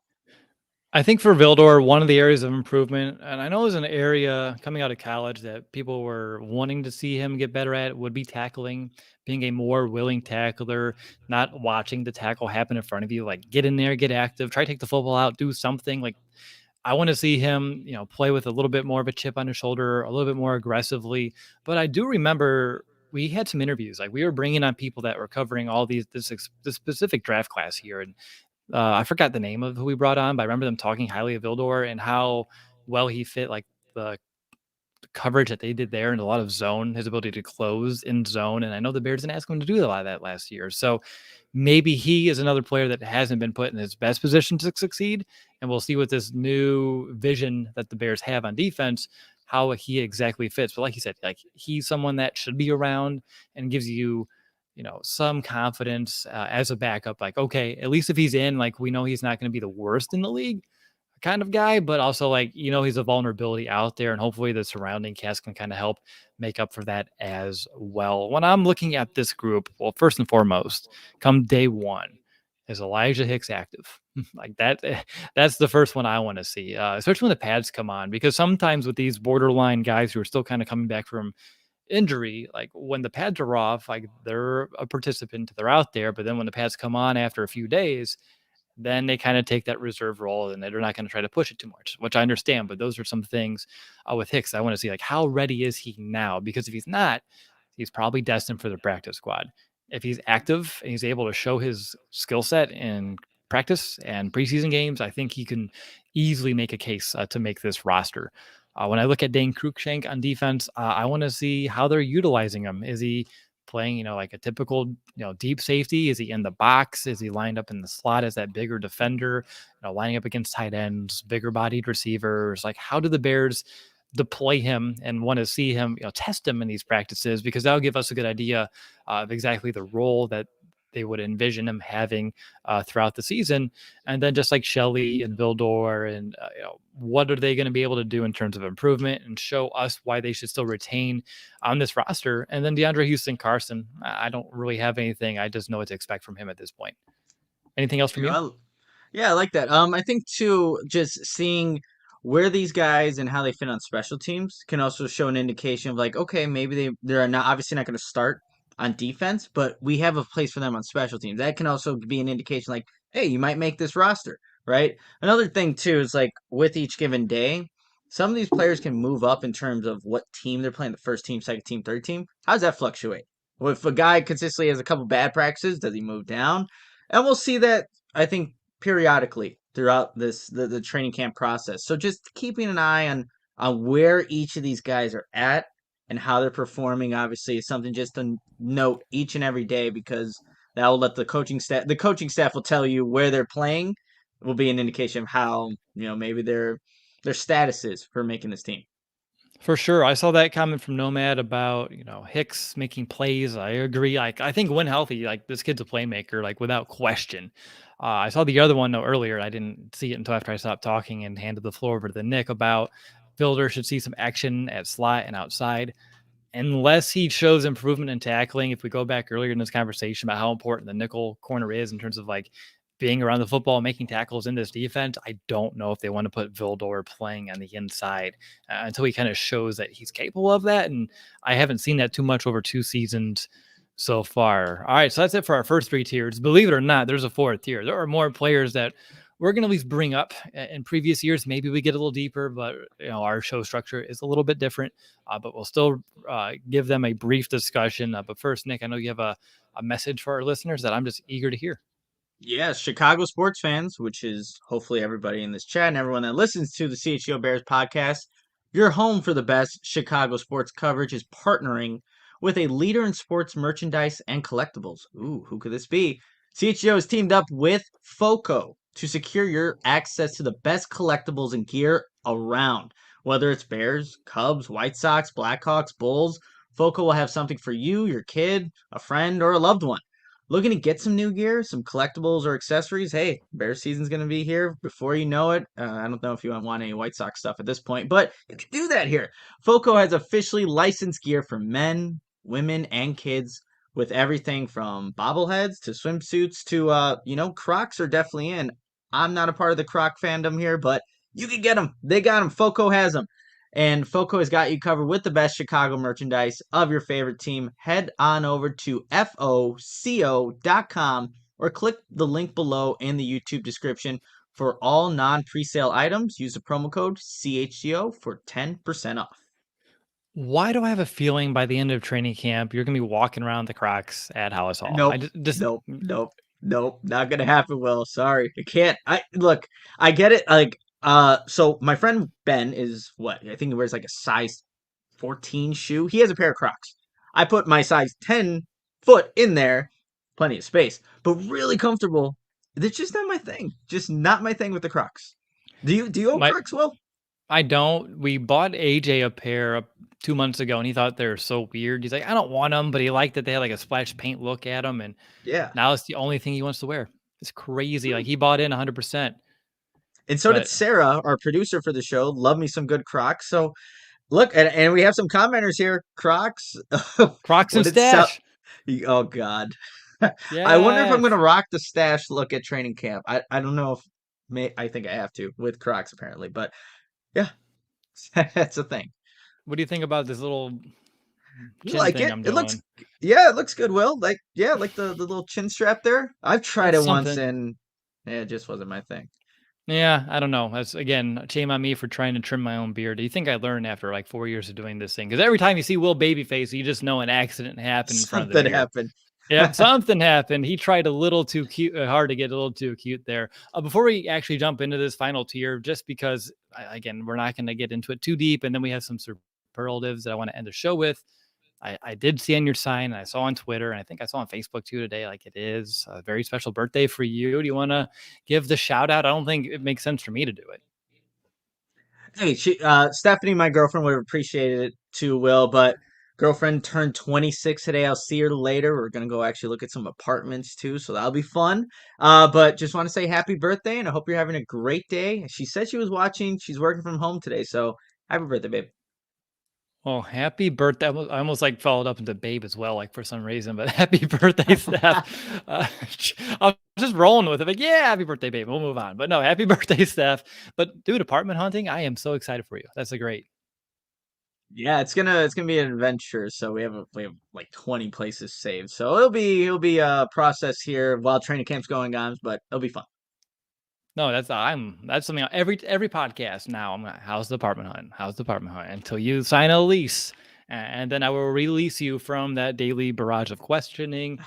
I think for Vildor, one of the areas of improvement, and I know is an area coming out of college that people were wanting to see him get better at, would be tackling, being a more willing tackler, not watching the tackle happen in front of you. Like get in there, get active, try to take the football out, do something. Like I want to see him, play with a little bit more of a chip on his shoulder, a little bit more aggressively. But I do remember we had some interviews. Like we were bringing on people that were covering all this specific draft class here, and I forgot the name of who we brought on, but I remember them talking highly of Vildor and how well he fit, like the coverage that they did there and a lot of zone, his ability to close in zone. And I know the Bears didn't ask him to do a lot of that last year. So maybe he is another player that hasn't been put in his best position to succeed. And we'll see with this new vision that the Bears have on defense, how he exactly fits. But like you said, like he's someone that should be around and gives you, some confidence as a backup. Like, okay, at least if he's in, like we know he's not going to be the worst in the league kind of guy, but also like, he's a vulnerability out there and hopefully the surrounding cast can kind of help make up for that as well. When I'm looking at this group, well, first and foremost, come day one, is Elijah Hicks active? Like that, that's the first one I want to see, especially when the pads come on, because sometimes with these borderline guys who are still kind of coming back from injury, like when the pads are off, like they're a participant, they're out there, but then when the pads come on after a few days, then they kind of take that reserve role and they're not going to try to push it too much, which I understand. But those are some things with Hicks. I want to see like how ready is he now? Because if he's not, he's probably destined for the practice squad. If he's active and he's able to show his skill set in practice and preseason games, I think he can easily make a case to make this roster. When I look at Dane Cruikshank on defense, I want to see how they're utilizing him. Is he playing, like a typical, deep safety? Is he in the box? Is he lined up in the slot as that bigger defender, lining up against tight ends, bigger bodied receivers? Like, how do the Bears deploy him and want to see him, test him in these practices? Because that'll give us a good idea of exactly the role that they would envision him having throughout the season. And then just like Shelley and Vildor and, what are they going to be able to do in terms of improvement and show us why they should still retain on this roster? And then DeAndre Houston Carson, I don't really have anything. I just know what to expect from him at this point. Anything else You from you? know, Yeah, I like that. I think too, just seeing where these guys and how they fit on special teams can also show an indication of like, okay, maybe they're not obviously not going to start on defense, but we have a place for them on special teams. That can also be an indication like, hey, you might make this roster, right? Another thing too is like with each given day, some of these players can move up in terms of what team they're playing, the first team, second team, third team. How does that fluctuate? Well, if a guy consistently has a couple bad practices, does he move down? And we'll see that I think periodically throughout the training camp process. So just keeping an eye on where each of these guys are at and how they're performing obviously is something just to note each and every day because that will let the coaching staff will tell you where they're playing will be an indication of how, maybe their status is for making this team. For sure. I saw that comment from Nomad about, Hicks making plays. I agree. Like, I think when healthy, like this kid's a playmaker, like without question. I saw the other one though earlier. I didn't see it until after I stopped talking and handed the floor over to Nick about Fielder should see some action at slot and outside unless he shows improvement in tackling. If we go back earlier in this conversation about how important the nickel corner is in terms of like being around the football, making tackles in this defense, I don't know if they want to put Vildor playing on the inside until he kind of shows that he's capable of that. And I haven't seen that too much over 2 seasons so far. All right, so that's it for our first three tiers. Believe it or not, there's a fourth tier. There are more players that we're going to at least bring up in previous years. Maybe we get a little deeper, but our show structure is a little bit different. But we'll still give them a brief discussion. But first, Nick, I know you have a message for our listeners that I'm just eager to hear. Yes, Chicago sports fans, which is hopefully everybody in this chat and everyone that listens to the CHGO Bears podcast, your home for the best Chicago sports coverage is partnering with a leader in sports merchandise and collectibles. Ooh, who could this be? CHGO has teamed up with FOCO to secure your access to the best collectibles and gear around. Whether it's Bears, Cubs, White Sox, Blackhawks, Bulls, FOCO will have something for you, your kid, a friend, or a loved one. Looking to get some new gear, some collectibles or accessories? Hey, Bear season's going to be here before you know it. I don't know if you want any White Sox stuff at this point, but you can do that here. FOCO has officially licensed gear for men, women, and kids with everything from bobbleheads to swimsuits to, Crocs are definitely in. I'm not a part of the Croc fandom here, but you can get them. They got them. Foco has them. And Foco has got you covered with the best Chicago merchandise of your favorite team. Head on over to foco.com or click the link below in the YouTube description for all non presale items. Use the promo code CHGO for 10% off. Why do I have a feeling by the end of training camp you're gonna be walking around the Crocs at Halas Hall? I Nope, just nope, nope, nope. Not gonna happen, Will. Sorry. I can't. I look, I get it. So my friend Ben is what? I think he wears like a size 14 shoe. He has a pair of Crocs. I put my size 10 foot in there, plenty of space, but really comfortable. It's just not my thing. Just not my thing with the Crocs. Do you own my Crocs, Will? I don't. We bought AJ a pair 2 months ago, and he thought they were so weird. He's like, I don't want them, but he liked that they had like a splash paint look at them, and Yeah. now it's the only thing he wants to wear. It's crazy. Hmm. Like he bought in 100%, And so did but Sarah, our producer for the show. Love me some good Crocs. So look, and we have some commenters here. Crocs. Crocs What and did Sal? stash. Oh God. I wonder if I'm Yes. gonna rock the stash look at training camp. I don't know if I think I have to with Crocs apparently, but yeah, that's a thing. What do you think about this little You chin like thing it? I'm It looks doing? yeah, it looks good, Will. Like yeah, like the little chin strap there. I've tried It's it once something. and yeah, it just wasn't my thing. Yeah, I don't know. That's again, shame on me for trying to trim my own beard. Do you think I learned after like 4 years of doing this thing? Because every time you see Will Babyface, you just know an accident happened in front of the Something mirror. happened. Yep, something happened. He tried a little too cute, hard to get a little too cute there. Before we actually jump into this final tier, just because again, we're not going to get into it too deep, and then we have some superlatives that I want to end the show with. I did see on your sign, and I saw on Twitter, and I think I saw on Facebook too today. Like it is a very special birthday for you. Do you want to give the shout out? I don't think it makes sense for me to do it. Hey, Stephanie, my girlfriend, would have appreciated it too, Will, but girlfriend turned 26 today. I'll see her later. We're gonna go actually look at some apartments too, so that'll be fun. But just want to say happy birthday, and I hope you're having a great day. She said she was watching. She's working from home today, so happy birthday, babe. Well, happy birthday. I almost like followed up into Babe as well, like for some reason, but happy birthday, Steph. Uh, I'm just rolling with it. Like, yeah, happy birthday, Babe. We'll move on. But no, happy birthday, Steph. But dude, apartment hunting, I am so excited for you. That's a great. Yeah, it's gonna be an adventure. So we have like 20 places saved. So it'll be a process here while training camp's going on, but it'll be fun. No, that's something every podcast now. I'm like, how's the apartment hunt? How's the apartment hunt? Until you sign a lease. And then I will release you from that daily barrage of questioning.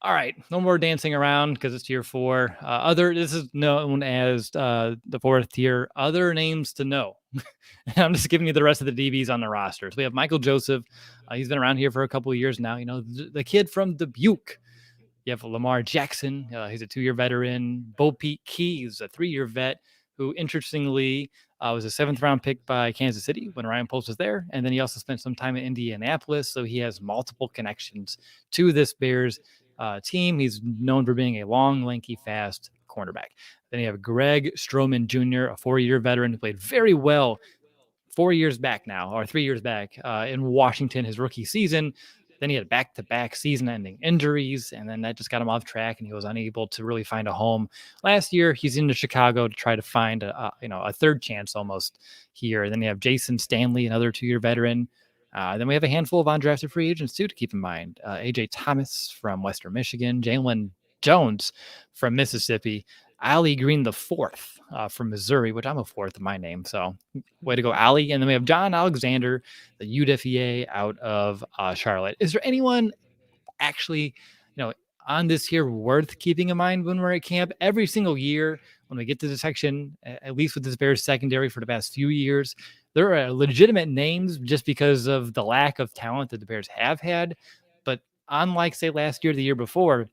All right, no more dancing around because it's tier four. This is known as the fourth tier. Other names to know. I'm just giving you the rest of the DBs on the rosters. We have Michael Joseph. He's been around here for a couple of years now. You know, the kid from Dubuque. You have Lamar Jackson. He's a 2-year veteran. Bo Pete Keys, a 3-year vet who, interestingly, was a 7th-round pick by Kansas City when Ryan Poles was there. And then he also spent some time in Indianapolis. So he has multiple connections to this Bears team. He's known for being a long, lanky, fast cornerback. Then you have Greg Stroman Jr., a 4-year veteran who played very well 4 years back now, or 3 years back in Washington, his rookie season. Then he had back-to-back season-ending injuries, and then that just got him off track, and he was unable to really find a home. Last year, he's into Chicago to try to find a third chance almost here. And then you have Jason Stanley, another 2-year veteran. Then we have a handful of undrafted free agents too to keep in mind. AJ Thomas from Western Michigan, Jaylon Jones from Mississippi, Ali Green the fourth from Missouri, which I'm a fourth in my name. So way to go, Ali. And then we have John Alexander, the UWFA out of Charlotte. Is there anyone actually, on this here worth keeping in mind when we're at camp? Every single year when we get to the section, at least with this Bears secondary for the past few years, there are legitimate names just because of the lack of talent that the Bears have had. But unlike, say, last year, the year before,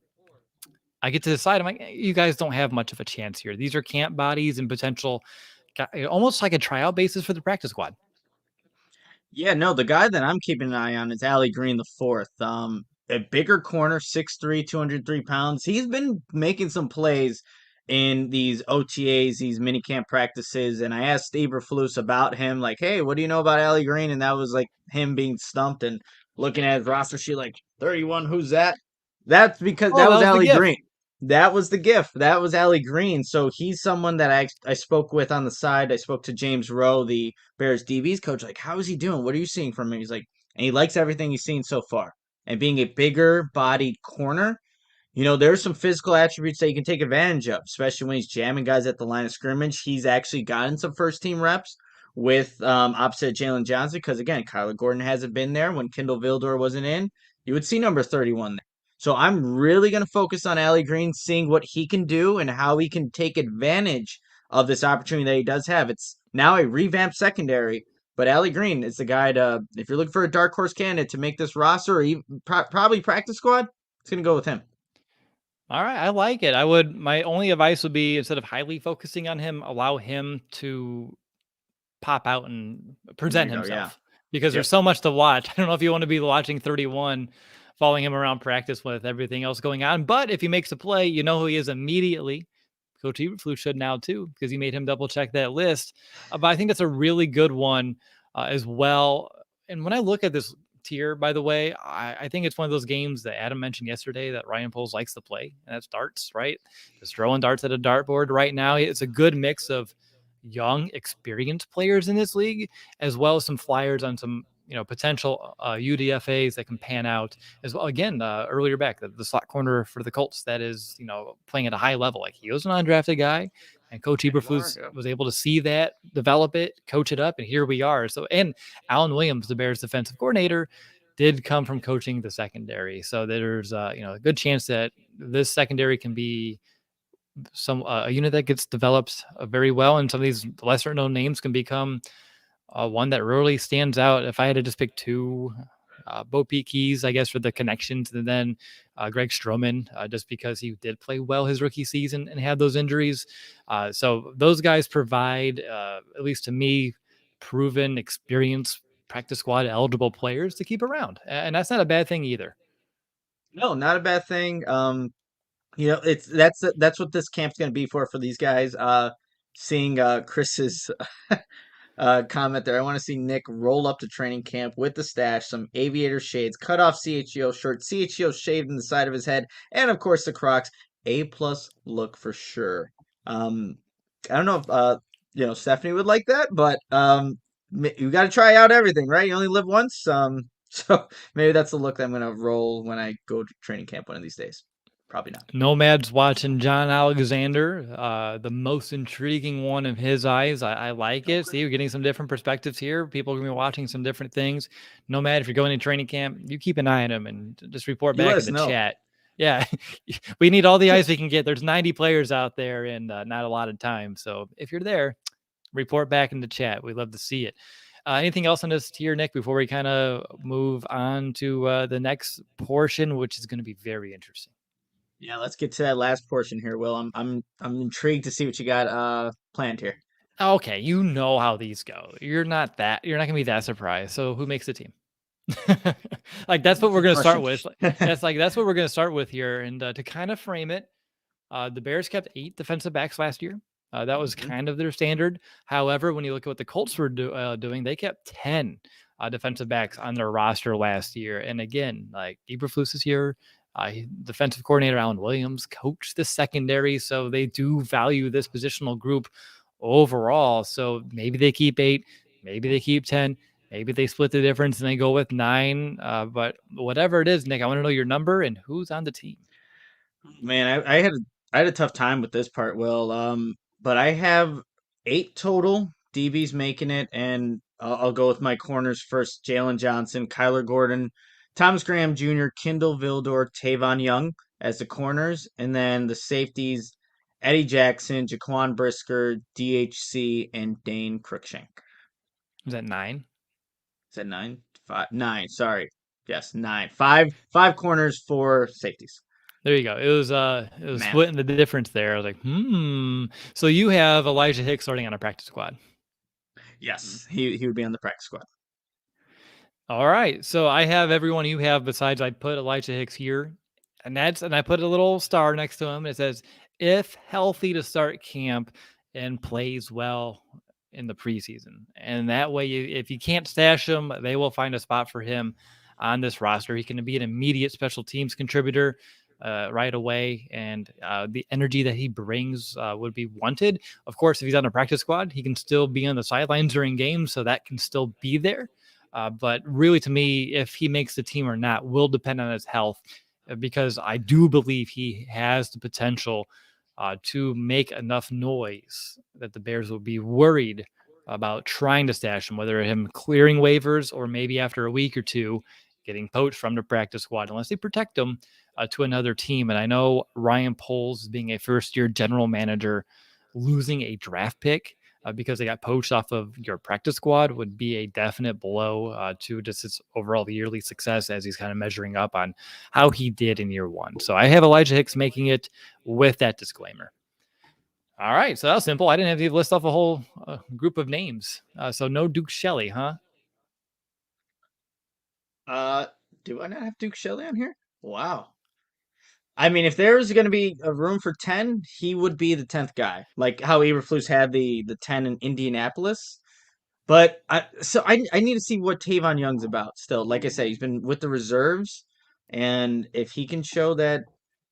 I get to decide. I'm like, you guys don't have much of a chance here. These are camp bodies and potential, almost like a tryout basis for the practice squad. Yeah, no, the guy that I'm keeping an eye on is Ali Green the fourth. A bigger corner, 6'3", 203 pounds. He's been making some plays in these OTAs, these mini camp practices, and I asked Steve Berflus about him, like, hey, what do you know about Ali Green? And that was like him being stumped and looking at his roster sheet like 31, who's that? That's because Oh, that that was was the Ali gift. Green. That was the gift. That was Allie Green. So he's someone that I spoke with on the side. I spoke to James Rowe, the Bears DBs coach. Like, how is he doing? What are you seeing from him? He's like, and he likes everything he's seen so far. And being a bigger bodied corner, there's some physical attributes that you can take advantage of, especially when he's jamming guys at the line of scrimmage. He's actually gotten some first team reps with opposite Jaylon Johnson because, again, Kyler Gordon hasn't been there. When Kindle Vildor wasn't in, you would see number 31 there. So I'm really going to focus on Allie Green, seeing what he can do and how he can take advantage of this opportunity that he does have. It's now a revamped secondary, but Allie Green is the guy to, if you're looking for a dark horse candidate to make this roster or even probably practice squad, it's going to go with him. All right, I like it. My only advice would be instead of highly focusing on him, allow him to pop out and There present you go. Yeah. himself because there's Yep. so much to watch. I don't know if you want to be watching 31, following him around practice with everything else going on, but if he makes a play, you know who he is immediately. Coach Eberflus should now too because he made him double check that list. But I think that's a really good one as well. And when I look at this tier, by the way, I think it's one of those games that Adam mentioned yesterday that Ryan Poles likes to play, and that's darts, right? Just throwing darts at a dartboard right now. It's a good mix of young, experienced players in this league, as well as some flyers on some potential UDFAs that can pan out as well. Again, earlier back, the slot corner for the Colts that is playing at a high level. Like he was an undrafted guy, and Coach Yeah, you are. Eberflus Yep. was able to see that, develop it, coach it up, and here we are. So, and Alan Williams, the Bears defensive coordinator, did come from coaching the secondary. So there's a good chance that this secondary can be some a unit that gets developed very well, and some of these lesser known names can become one that really stands out. If I had to just pick two, Bo Peep Keys, I guess, for the connections, and then Greg Stroman, just because he did play well his rookie season and had those injuries. So those guys provide, at least to me, proven, experienced practice squad eligible players to keep around, and that's not a bad thing either. No, not a bad thing. It's that's what this camp's going to be for these guys. Seeing Chris's comment there. I want to see Nick roll up to training camp with the stash, some aviator shades, cut off CHGO shirt, CHGO shaved in the side of his head, and of course the Crocs. A+ look for sure. I don't know if Stephanie would like that, but you got to try out everything, right? You only live once. So maybe that's the look that I'm gonna roll when I go to training camp one of these days. Probably not. Nomad's watching John Alexander, the most intriguing one of his eyes. I like it. See, we're getting some different perspectives here. People are going to be watching some different things. Nomad, if you're going to training camp, you keep an eye on him and just report You let back in us the know. chat. Yeah, we need all the eyes we can get. There's 90 players out there and not a lot of time. So if you're there, report back in the chat. We'd love to see it. Anything else on this tier, Nick, before we kind of move on to the next portion, which is going to be very interesting? Yeah, let's get to that last portion here, Will. I'm intrigued to see what you got planned here. Okay, you know how these go. You're not gonna be that surprised. So who makes the team? Like that's what we're Good gonna start question. with. That's what we're gonna start with here. And to kind of frame it, the Bears kept 8 defensive backs last year. That was Mhm. kind of their standard. However, when you look at what the Colts were doing, they kept 10 defensive backs on their roster last year. And again, like Eberflus is here. Defensive coordinator Alan Williams coached the secondary, so they do value this positional group overall. So maybe they keep 8, maybe they keep 10, maybe they split the difference and they go with 9. But whatever it is, Nick, I want to know your number and who's on the team. Man, I had a tough time with this part, Will. But I have 8 total DBs making it, and I'll go with my corners first: Jaylon Johnson, Kyler Gordon, Thomas Graham Jr., Kindle Vildor, Tavon Young as the corners, and then the safeties: Eddie Jackson, Jaquan Brisker, DHC, and Dane Cruikshank. Is that 9? Is that 9? 5, 9. Sorry. Yes, 9. Five corners, 4 safeties. There you go. It was Math. splitting the difference there. I was like, So you have Elijah Hicks starting on a practice squad. Yes, he would be on the practice squad. All right. So I have everyone you have besides I put Elijah Hicks here. And I put a little star next to him. It says, if healthy to start camp and plays well in the preseason. And that way, if you can't stash him, they will find a spot for him on this roster. He can be an immediate special teams contributor. right away, and the energy that he brings would be wanted. Of course, if he's on a practice squad, he can still be on the sidelines during games, so that can still be there. But really, to me, if he makes the team or not will depend on his health, because I do believe he has the potential to make enough noise that the Bears will be worried about trying to stash him, whether him clearing waivers or maybe after a week or two getting poached from the practice squad, unless they protect him to another team. And I know Ryan Poles, being a first-year general manager, losing a draft pick because they got poached off of your practice squad would be a definite blow to just his overall yearly success, as he's kind of measuring up on how he did in year one. So I have Elijah Hicks making it with that disclaimer. All right, so that was simple. I didn't have to list off a whole group of names. So no Duke Shelley, huh? Uh, do I not have Duke Shelley on here? Wow. I mean, if there's going to be a room for 10, he would be the 10th guy. Like how Eberflus had the 10 in Indianapolis. But I need to see what Tavon Young's about still. Like I said, he's been with the reserves, and if he can show that,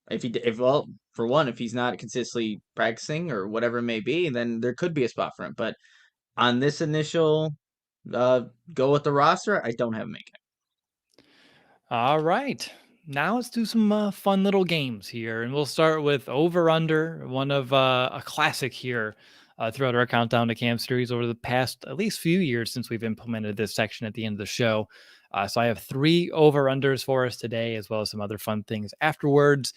if well, for one, if he's not consistently practicing or whatever it may be, then there could be a spot for him. But on this initial uh go with the roster, I don't have him making All right. Now let's do some fun little games here, and we'll start with over under, one of a classic here throughout our countdown to camp series over the past at least few years since we've implemented this section at the end of the show. So I have 3 over unders for us today, as well as some other fun things afterwards.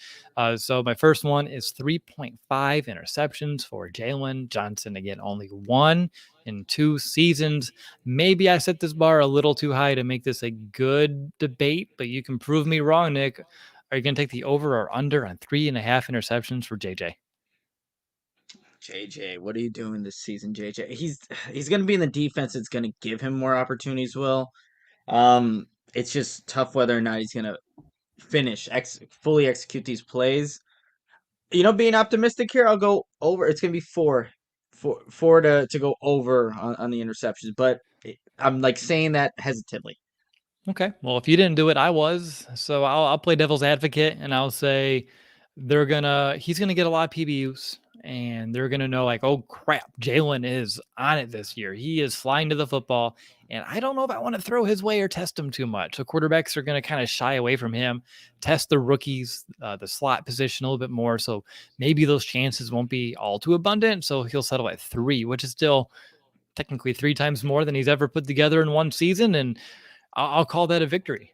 So my first one is 3.5 interceptions for Jaylon Johnson. Again, only 1 in 2 seasons. Maybe I set this bar a little too high to make this a good debate, but you can prove me wrong, Nick. Are you going to take the over or under on 3.5 interceptions for JJ? JJ, what are you doing this season, JJ? He's going to be in the defense. It's going to give him more opportunities. Will it's just tough whether or not he's going to fully execute these plays. Being optimistic here, I'll go over. It's going to be four to go over on the interceptions, but I'm like saying that hesitantly. Okay. Well, if you didn't do it, I was. So I'll play devil's advocate and I'll say he's gonna get a lot of PBUs, and they're gonna know like, oh crap, Jaylon is on it this year. He is flying to the football, and I don't know if I want to throw his way or test him too much. So quarterbacks are gonna kind of shy away from him, test the rookies, the slot position a little bit more. So maybe those chances won't be all too abundant. So he'll settle at 3, which is still technically 3 times more than he's ever put together in one season. And I'll call that a victory.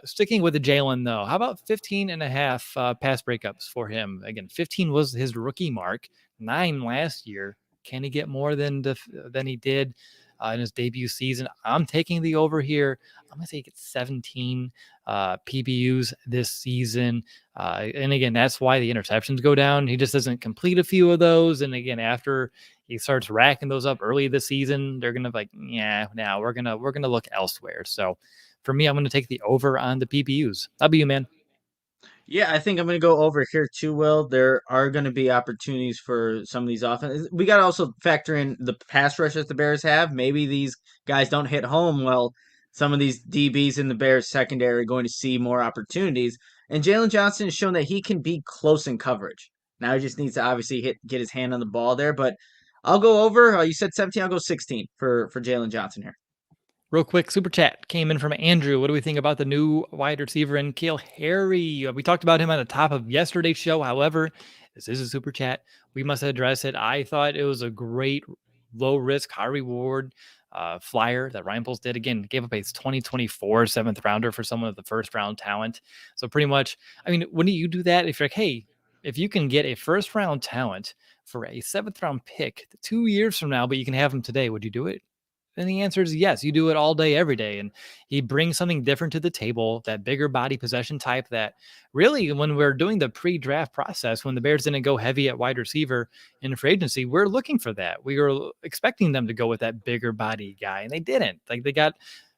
Sticking with the Jaylon, though, how about 15 and a half pass breakups for him? Again, 15 was his rookie mark, 9 last year. Can he get more than he did in his debut season? I'm taking the over here. I'm going to say he gets 17 PBUs this season. And again, that's why the interceptions go down. He just doesn't complete a few of those. And again, after he starts racking those up early this season, they're gonna like, yeah, now we're gonna look elsewhere. So for me, I'm gonna take the over on the PPUs. How about you, man? Yeah, I think I'm going to go over here too, Will. There are going to be opportunities for some of these offenses. We got to also factor in the pass rush that the Bears have. Maybe these guys don't hit home. Well, some of these DBs in the Bears secondary are going to see more opportunities. And Jaylon Johnson has shown that he can be close in coverage. Now he just needs to obviously get his hand on the ball there. But I'll go over. You said 17. I'll go 16 for Jaylon Johnson here. Real quick, super chat came in from Andrew. What do we think about the new wide receiver in Kale Harry? We talked about him on the top of yesterday's show. However, this is a super chat. We must address it. I thought it was a great low risk, high reward flyer that Ryan Poles did. Again, gave up a 2024 7th rounder for someone of the first round talent. So pretty much, I mean, when do you do that? If you're like, hey, if you can get a first round talent for a 7th round pick 2 years from now, but you can have him today, would you do it? And the answer is yes. You do it all day, every day. And he brings something different to the table, that bigger body possession type that really, when we're doing the pre-draft process, when the Bears didn't go heavy at wide receiver in free agency, we're looking for that. We were expecting them to go with that bigger body guy, and they didn't. Like they got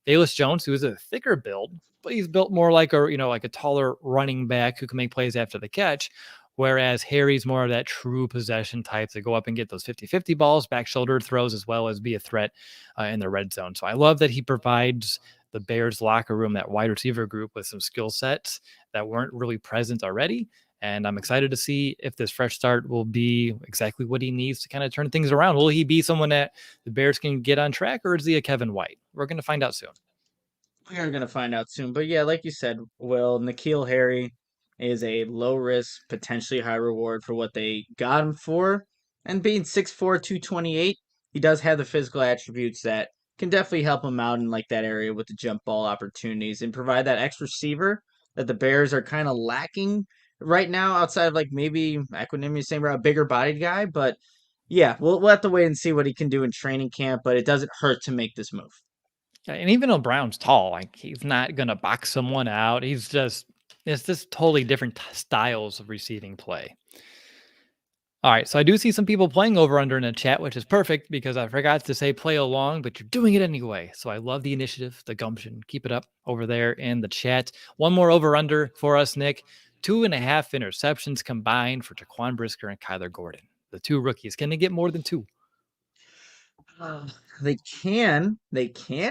Halas Jones, who is a thicker build, but he's built more like a taller running back who can make plays after the catch. Whereas Harry's more of that true possession type to go up and get those 50-50 balls, back shoulder throws, as well as be a threat in the red zone. So I love that he provides the Bears locker room, that wide receiver group, with some skill sets that weren't really present already. And I'm excited to see if this fresh start will be exactly what he needs to kind of turn things around. Will he be someone that the Bears can get on track, or is he a Kevin White? We're going to find out soon. We are gonna find out soon. But yeah, like you said, Will, N'Keal Harry is a low risk, potentially high reward for what they got him for. And being 6'4", 228, he does have the physical attributes that can definitely help him out in like that area with the jump ball opportunities and provide that X receiver that the Bears are kind of lacking right now, outside of like maybe Equanimity, same route, a bigger bodied guy. But yeah, we'll have to wait and see what he can do in training camp, but it doesn't hurt to make this move. Yeah, and even though Brown's tall, like he's not gonna box someone out. It's just totally different styles of receiving play. All right, so I do see some people playing over under in the chat, which is perfect because I forgot to say play along, but you're doing it anyway. So I love the initiative, the gumption. Keep it up over there in the chat. One more over under for us, Nick. 2.5 interceptions combined for Jaquan Brisker and Kyler Gordon. The two rookies. Can they get more than two? Uh, they can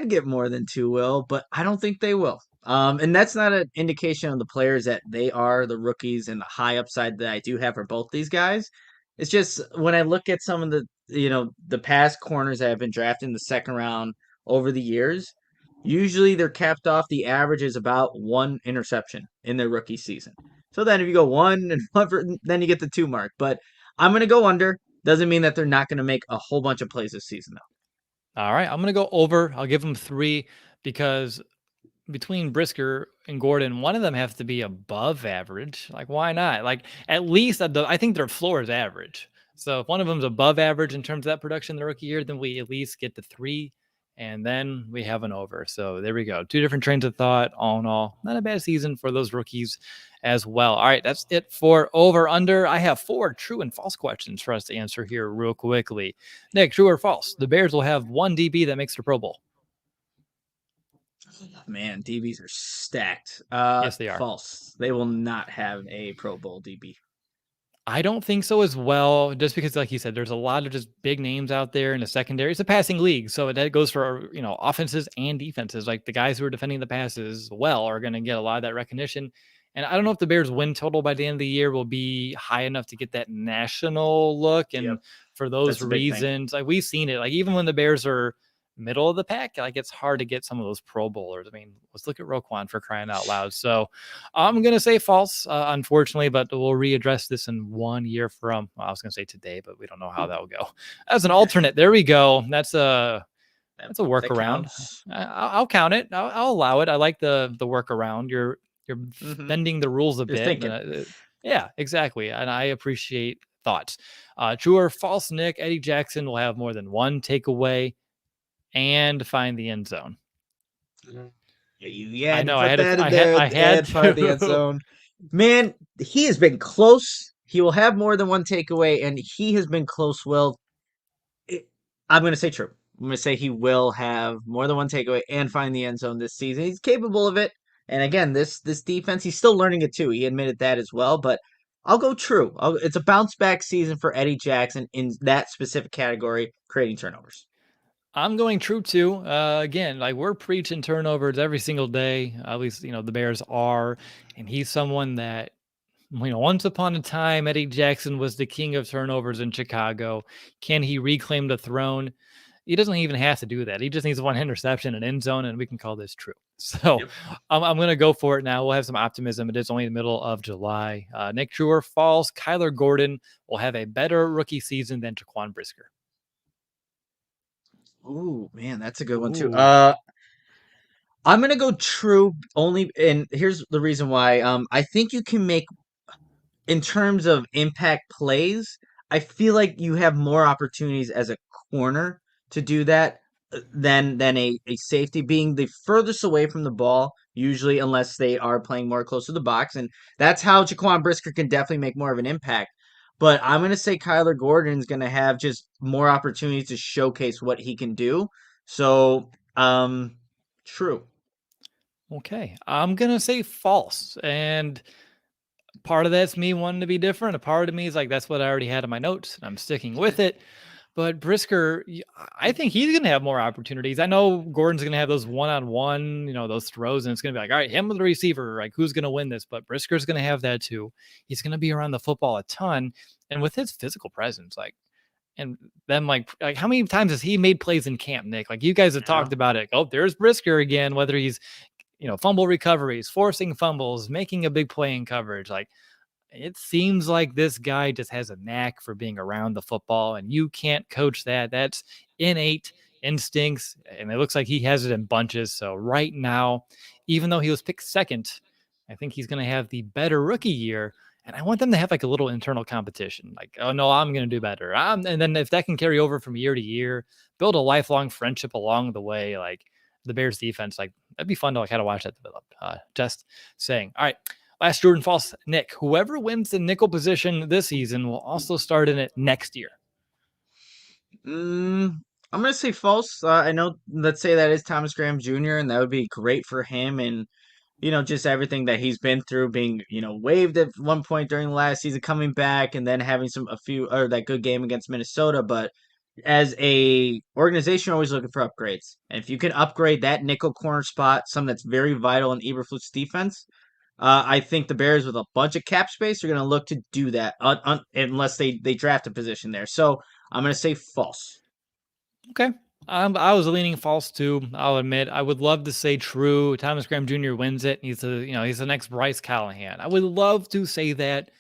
get more than two, will, but I don't think they will. And that's not an indication of the players that they are the rookies and the high upside that I do have for both these guys. It's just when I look at some of the past corners that have been drafted in the second round over the years, usually they're capped off. The average is about one interception in their rookie season. So then if you go one and one, then you get the two mark. But I'm gonna go under. Doesn't mean that they're not going to make a whole bunch of plays this season, All right, I'm going to go over. I'll give them 3 because between Brisker and Gordon, one of them has to be above average. Like, why not? Like, at least I think their floor is average. So if one of them's above average in terms of that production the rookie year, then we at least get to 3, and then we have an over. So there we go. 2 different trains of thought. All in all, not a bad season for those rookies as well. All right, that's it for over under. I have 4 true and false questions for us to answer here real quickly. Nick, true or false? The Bears will have one DB that makes the Pro Bowl. though. Man, DBs are stacked. Yes, they are. False. They will not have a Pro Bowl DB. I don't think so as well, just because, like you said, there's a lot of just big names out there in the secondary. It's a passing league, so that goes for offenses and defenses. Like the guys who are defending the passes well are going to get a lot of that recognition. And I don't know if the Bears' win total by the end of the year will be high enough to get that national look. And Yep, for those that's a big thing. reasons, like we've seen it, like even when the Bears are middle of the pack, like it's hard to get some of those Pro Bowlers. I mean, let's look at Roquan for crying out loud. So I'm going to say false, unfortunately, but we'll readdress this in 1 year from, well, I was going to say today, but we don't know how that will go. As an alternate, there we go. That's a That, that workaround. counts. I'll count it. I'll allow it. I like the workaround. You're Mm-hmm. bending the rules a You're bit. thinking. Yeah, exactly. And I appreciate thoughts. True or false, Nick? Eddie Jackson will have more than one takeaway and find the end zone. You I had to know. put that in there. I had Add find the end to. zone. Man, he has been close. He will have more than one takeaway, and he has been close. Will I'm going to say true. I'm going to say he will have more than one takeaway and find the end zone this season. He's capable of it. And again, this defense, he's still learning it too. He admitted that as well. But I'll go true. It's a bounce back season for Eddie Jackson in that specific category, creating turnovers. I'm going true too. Again, like we're preaching turnovers every single day. At least the Bears are, and he's someone that once upon a time Eddie Jackson was the king of turnovers in Chicago. Can he reclaim the throne? He doesn't even have to do that. He just needs one interception and end zone, and we can call this true. So Yep. I'm going to go for it now. We'll have some optimism. It is only the middle of July. Nick, true or false? Kyler Gordon will have a better rookie season than Jaquan Brisker. Ooh, man, that's a good one too. Ooh. I'm gonna go true only, and here's the reason why. I think you can make in terms of impact plays, I feel like you have more opportunities as a corner to do that than a safety being the furthest away from the ball, usually unless they are playing more close to the box. And that's how Jaquan Brisker can definitely make more of an impact. But I'm gonna say Kyler Gordon's gonna have just more opportunities to showcase what he can do. So true. Okay. I'm going to say false. And part of that's me wanting to be different. A part of me is like, that's what I already had in my notes. And I'm sticking with it. But Brisker, I think he's going to have more opportunities. I know Gordon's going to have those one-on-one, those throws, and it's going to be like, all right, him with the receiver, like who's going to win this? But Brisker's going to have that too. He's going to be around the football a ton, and with his physical presence, like, and then like how many times has he made plays in camp, Nick? Like you guys have Yeah. talked about it. Oh, there's Brisker again. Whether he's fumble recoveries, forcing fumbles, making a big play in coverage, like it seems like this guy just has a knack for being around the football, and you can't coach that. That's innate instincts, and it looks like he has it in bunches. So right now, even though he was picked second, I think he's going to have the better rookie year. And I want them to have like a little internal competition. Like, oh no, I'm going to do better. And then if that can carry over from year to year, build a lifelong friendship along the way, like the Bears defense, like that'd be fun to like how to watch that develop. Just saying. All right. Last Jordan False, Nick. Whoever wins the nickel position this season will also start in it next year. I'm gonna say false. I know. Let's say that is Thomas Graham Jr. and that would be great for him and just everything that he's been through, being waived at one point during the last season, coming back, and then having a few or that good game against Minnesota. But as a organization, you're always looking for upgrades, and if you can upgrade that nickel corner spot, something that's very vital in Eberflus defense, I think the Bears with a bunch of cap space are going to look to do that unless they draft a position there. So I'm going to say false. Okay. I was leaning false too. I'll admit. I would love to say true. Thomas Graham Jr. wins it. He's he's the next Bryce Callahan. I would love to say that.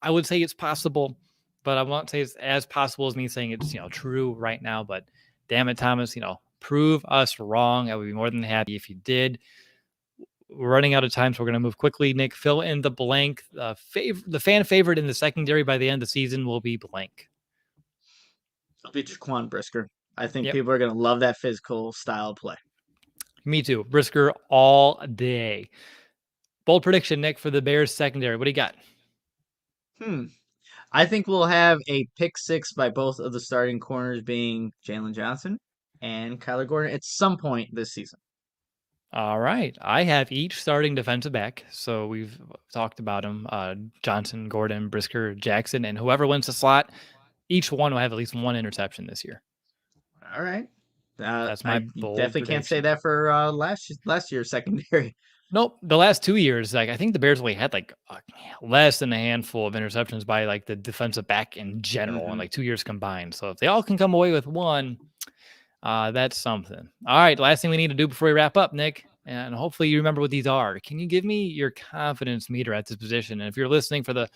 I would say it's possible, but I won't say it's as possible as me saying it's true right now. But damn it, Thomas, prove us wrong. I would be more than happy if you did. We're running out of time, so we're going to move quickly. Nick, fill in the blank. The fan favorite in the secondary by the end of the season will be blank. I'll be Jaquan Brisker. I think Yep. people are going to love that physical style of play. Me too. Brisker all day. Bold prediction, Nick, for the Bears secondary. What do you got? I think we'll have a pick six by both of the starting corners being Jaylon Johnson and Kyler Gordon at some point this season. All right. I have each starting defensive back. So we've talked about them Johnson, Gordon, Brisker, Jackson, and whoever wins the slot, each one will have at least one interception this year. All right. That's my I bold definitely can't say prediction. that for last year's secondary. Nope. The last 2 years, like I think the Bears only had like less than a handful of interceptions by like the defensive back in general, and Mm-hmm. like 2 years combined. So if they all can come away with one, that's something. All right. Last thing we need to do before we wrap up, Nick, and hopefully you remember what these are. Can you give me your confidence meter at this position? And if you're listening for the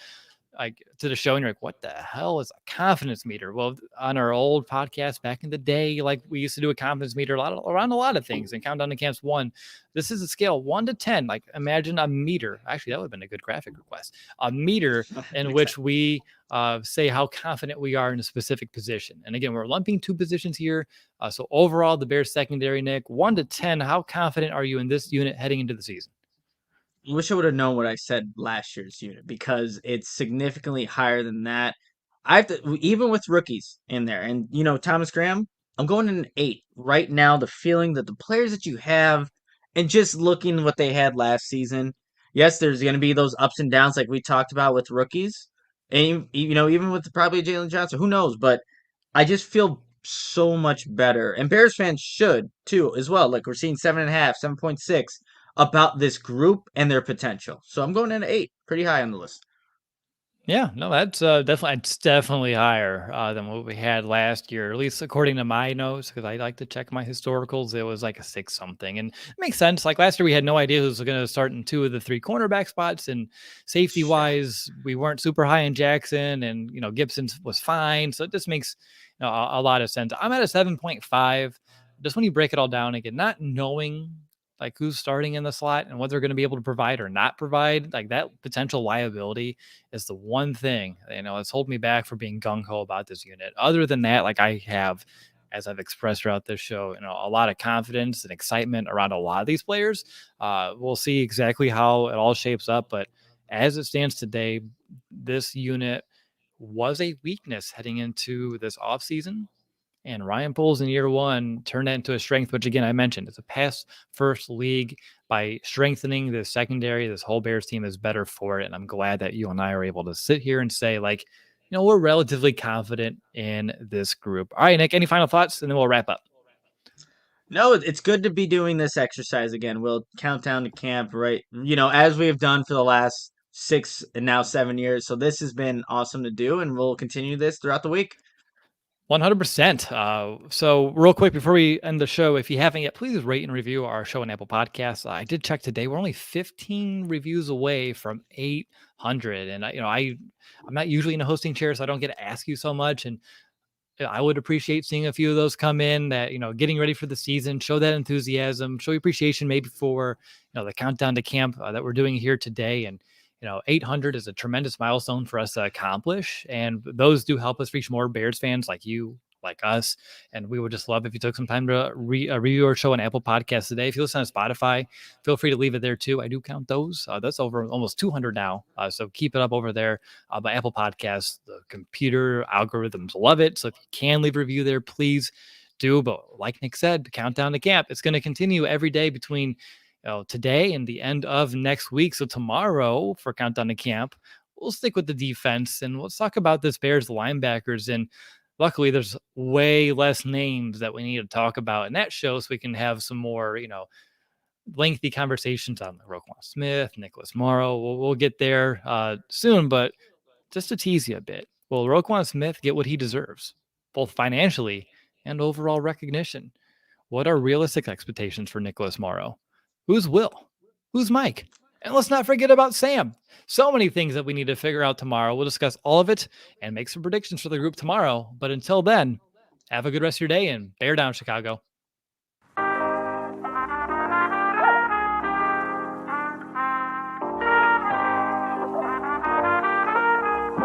to the show and you're like, what the hell is a confidence meter? Well, on our old podcast back in the day, like we used to do a confidence meter around a lot of things and countdown to camps one. This is a scale 1 to 10. Like imagine a meter. Actually, that would have been a good graphic request. A meter in which we say how confident we are in a specific position. And again, we're lumping two positions here. So overall, the Bears secondary, Nick, 1 to 10. How confident are you in this unit heading into the season? I wish I would have known what I said last year's unit because it's significantly higher than that. I have to, even with rookies in there, and Thomas Graham, I'm going in an 8 right now. The feeling that the players that you have, and just looking what they had last season, yes, there's going to be those ups and downs like we talked about with rookies, and even with probably Jaylon Johnson, who knows? But I just feel so much better, and Bears fans should too as well. Like we're seeing 7.5, 7.6 about this group and their potential. So I'm going in at 8, pretty high on the list. Yeah, no, that's it's definitely higher than what we had last year, at least according to my notes, because I like to check my historicals. It was like a 6 something, and it makes sense. Like last year, we had no idea who was going to start in 2 of the 3 cornerback spots, and safety Sure. wise, we weren't super high in Jackson, and Gibson was fine, so it just makes a lot of sense. I'm at a 7.5. Just when you break it all down again, not knowing like who's starting in the slot and what they're going to be able to provide or not provide, like that potential liability is the one thing that's holding me back for being gung ho about this unit. Other than that, like I have, as I've expressed throughout this show, a lot of confidence and excitement around a lot of these players. We'll see exactly how it all shapes up, but as it stands today, this unit was a weakness heading into this offseason. And Ryan Poles in year one turned that into a strength, which again, I mentioned, it's a pass first league. By strengthening the secondary, this whole Bears team is better for it. And I'm glad that you and I are able to sit here and say, like, We're relatively confident in this group. All right, Nick, any final thoughts? And then we'll wrap up. No, it's good to be doing this exercise again. We'll count down to camp, right? As we have done for the last 6 and now 7 years. So this has been awesome to do, and we'll continue this throughout the week. 100%. So, real quick before we end the show, if you haven't yet, please rate and review our show on Apple Podcasts. I did check today; we're only 15 reviews away from 800, and I'm not usually in a hosting chair, so I don't get to ask you so much. And I would appreciate seeing a few of those come in that, getting ready for the season, show that enthusiasm, show appreciation maybe for, the countdown to camp that we're doing here today. And, 800 is a tremendous milestone for us to accomplish. And those do help us reach more Bears fans like you, like us. And we would just love if you took some time to review our show on Apple Podcasts today. If you listen to Spotify, feel free to leave it there too. I do count those. That's over almost 200 now. So keep it up over there by Apple Podcasts. The computer algorithms love it. So if you can leave a review there, please do. But like Nick said, the countdown to camp, it's going to continue every day between today and the end of next week. So tomorrow for countdown to camp, we'll stick with the defense and let's talk about this Bears linebackers. And luckily, there's way less names that we need to talk about in that show, so we can have some more, lengthy conversations on Roquan Smith, Nicholas Morrow. We'll get there soon, but just to tease you a bit, will Roquan Smith get what he deserves, both financially and overall recognition? What are realistic expectations for Nicholas Morrow? Who's Will? Who's Mike? And let's not forget about Sam. So many things that we need to figure out tomorrow. We'll discuss all of it and make some predictions for the group tomorrow. But until then, have a good rest of your day and bear down, Chicago.